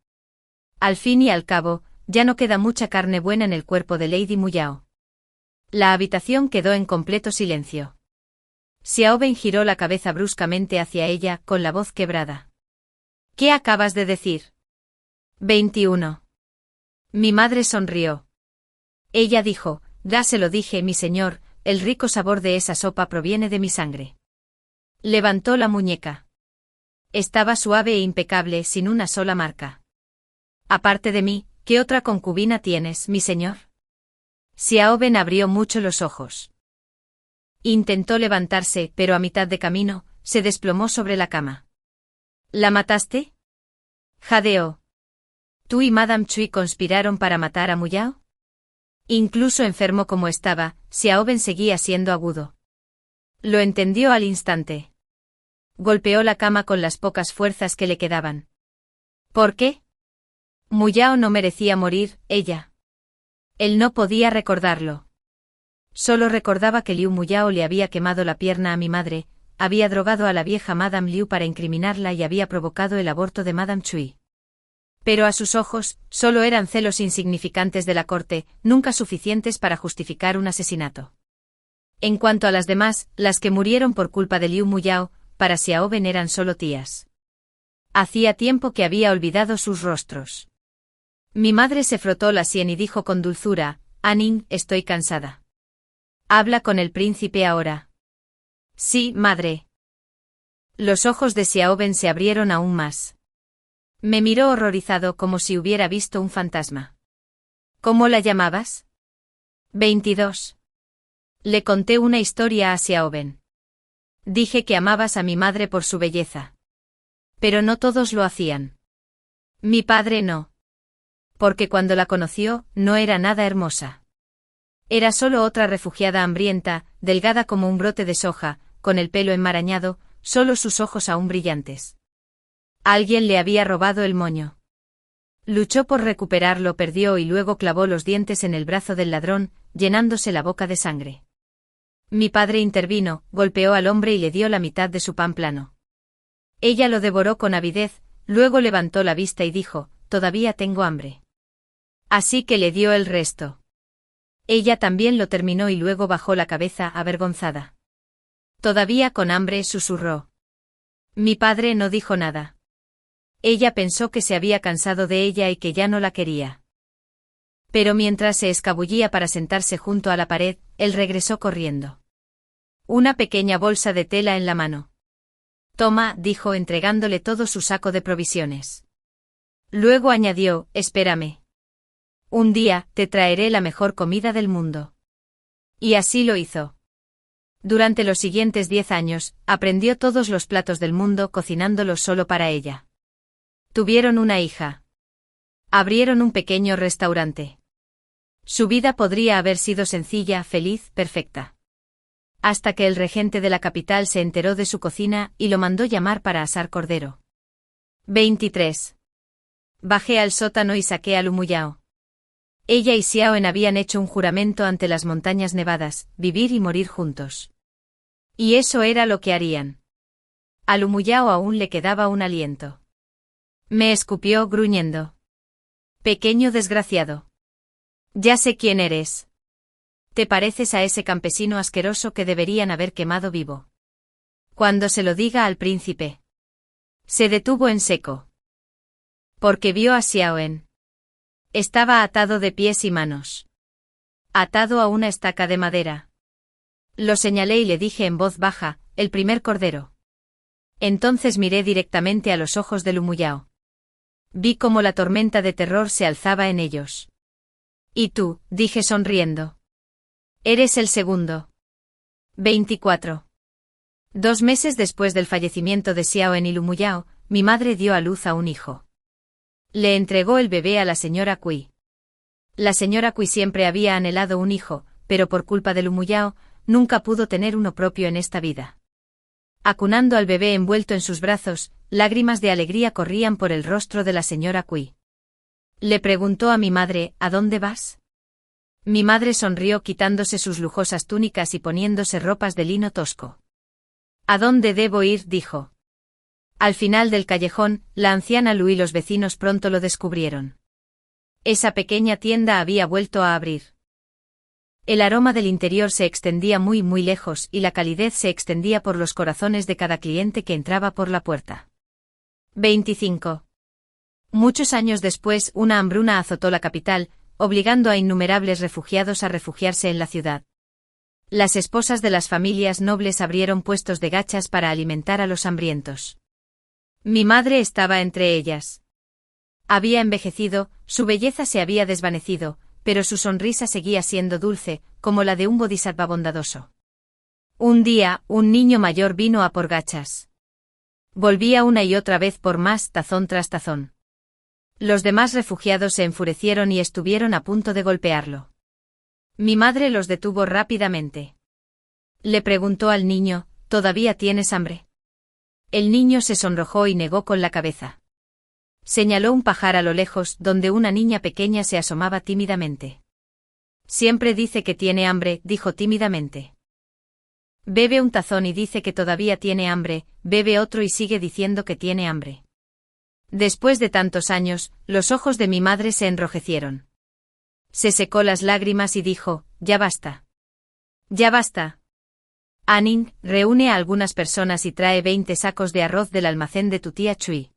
Speaker 1: Al fin y al cabo, ya no queda mucha carne buena en el cuerpo de Lady Muyao. La habitación quedó en completo silencio. Xiaoben giró la cabeza bruscamente hacia ella, con la voz quebrada. ¿Qué acabas de decir? 21. Mi madre sonrió. Ella dijo, ya se lo dije, mi señor, el rico sabor de esa sopa proviene de mi sangre. Levantó la muñeca. Estaba suave e impecable, sin una sola marca. Aparte de mí, ¿qué otra concubina tienes, mi señor? Xiaoben abrió mucho los ojos. Intentó levantarse, pero a mitad de camino, se desplomó sobre la cama. ¿La mataste? Jadeó. ¿Tú y Madame Chui conspiraron para matar a Muyao? Incluso enfermo como estaba, Xiaoben seguía siendo agudo. Lo entendió al instante. Golpeó la cama con las pocas fuerzas que le quedaban. ¿Por qué? Muyao no merecía morir, ella. Él no podía recordarlo. Solo recordaba que Liu Muyao le había quemado la pierna a mi madre, había drogado a la vieja Madame Liu para incriminarla y había provocado el aborto de Madame Chui. Pero a sus ojos, solo eran celos insignificantes de la corte, nunca suficientes para justificar un asesinato. En cuanto a las demás, las que murieron por culpa de Liu Muyao, para Xiaoben eran solo tías. Hacía tiempo que había olvidado sus rostros. Mi madre se frotó la sien y dijo con dulzura, Anning, estoy cansada. Habla con el príncipe ahora. Sí, madre. Los ojos de Xiaoben se abrieron aún más. Me miró horrorizado como si hubiera visto un fantasma. ¿Cómo la llamabas? 22. Le conté una historia a Xiaoben. Dije que amabas a mi madre por su belleza. Pero no todos lo hacían. Mi padre no. Porque cuando la conoció, no era nada hermosa. Era solo otra refugiada hambrienta, delgada como un brote de soja, con el pelo enmarañado, solo sus ojos aún brillantes. Alguien le había robado el moño. Luchó por recuperarlo, perdió y luego clavó los dientes en el brazo del ladrón, llenándose la boca de sangre. Mi padre intervino, golpeó al hombre y le dio la mitad de su pan plano. Ella lo devoró con avidez, luego levantó la vista y dijo, todavía tengo hambre. Así que le dio el resto. Ella también lo terminó y luego bajó la cabeza avergonzada. Todavía con hambre, susurró. Mi padre no dijo nada. Ella pensó que se había cansado de ella y que ya no la quería. Pero mientras se escabullía para sentarse junto a la pared, él regresó corriendo. Una pequeña bolsa de tela en la mano. Toma, dijo entregándole todo su saco de provisiones. Luego añadió, espérame. Un día, te traeré la mejor comida del mundo. Y así lo hizo. Durante los siguientes 10 años, aprendió todos los platos del mundo cocinándolos solo para ella. Tuvieron una hija. Abrieron un pequeño restaurante. Su vida podría haber sido sencilla, feliz, perfecta. Hasta que el regente de la capital se enteró de su cocina y lo mandó llamar para asar cordero. 23. Bajé al sótano y saqué a Lu Muyao. Ella y Xiaoen habían hecho un juramento ante las montañas nevadas, vivir y morir juntos. Y eso era lo que harían. A Lu Muyao aún le quedaba un aliento. Me escupió gruñendo. Pequeño desgraciado. Ya sé quién eres. Te pareces a ese campesino asqueroso que deberían haber quemado vivo. Cuando se lo diga al príncipe. Se detuvo en seco. Porque vio a Xiaoen. Estaba atado de pies y manos. Atado a una estaca de madera. Lo señalé y le dije en voz baja, el primer cordero. Entonces miré directamente a los ojos de Lu Muyao. Vi cómo la tormenta de terror se alzaba en ellos. Y tú, dije sonriendo. Eres el segundo. 24. 2 meses después del fallecimiento de Xiaoen y Lu Muyao, mi madre dio a luz a un hijo. Le entregó el bebé a la señora Cui. La señora Cui siempre había anhelado un hijo, pero por culpa de Lu Muyao, nunca pudo tener uno propio en esta vida. Acunando al bebé envuelto en sus brazos, lágrimas de alegría corrían por el rostro de la señora Cui. Le preguntó a mi madre, ¿a dónde vas? Mi madre sonrió quitándose sus lujosas túnicas y poniéndose ropas de lino tosco. ¿A dónde debo ir? Dijo. Al final del callejón, la anciana Lu y los vecinos pronto lo descubrieron. Esa pequeña tienda había vuelto a abrir. El aroma del interior se extendía muy lejos y la calidez se extendía por los corazones de cada cliente que entraba por la puerta. 25. Muchos años después, una hambruna azotó la capital, obligando a innumerables refugiados a refugiarse en la ciudad. Las esposas de las familias nobles abrieron puestos de gachas para alimentar a los hambrientos. Mi madre estaba entre ellas. Había envejecido, su belleza se había desvanecido, pero su sonrisa seguía siendo dulce, como la de un bodhisattva bondadoso. Un día, un niño mayor vino a por gachas. Volvía una y otra vez por más, tazón tras tazón. Los demás refugiados se enfurecieron y estuvieron a punto de golpearlo. Mi madre los detuvo rápidamente. Le preguntó al niño, ¿todavía tienes hambre? El niño se sonrojó y negó con la cabeza. Señaló un pajar a lo lejos, donde una niña pequeña se asomaba tímidamente. Siempre dice que tiene hambre, dijo tímidamente. Bebe un tazón y dice que todavía tiene hambre, bebe otro y sigue diciendo que tiene hambre. Después de tantos años, los ojos de mi madre se enrojecieron. Se secó las lágrimas y dijo, ya basta. Ya basta. Aning, reúne a algunas personas y trae 20 sacos de arroz del almacén de tu tía Chui.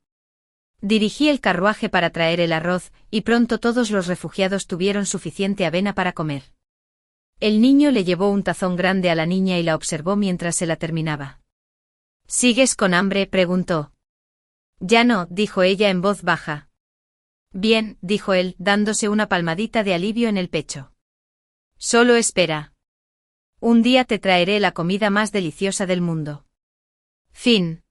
Speaker 1: Dirigí el carruaje para traer el arroz, y pronto todos los refugiados tuvieron suficiente avena para comer. El niño le llevó un tazón grande a la niña y la observó mientras se la terminaba. ¿Sigues con hambre?, preguntó. Ya no, dijo ella en voz baja. Bien, dijo él, dándose una palmadita de alivio en el pecho. Solo espera. Un día te traeré la comida más deliciosa del mundo. Fin.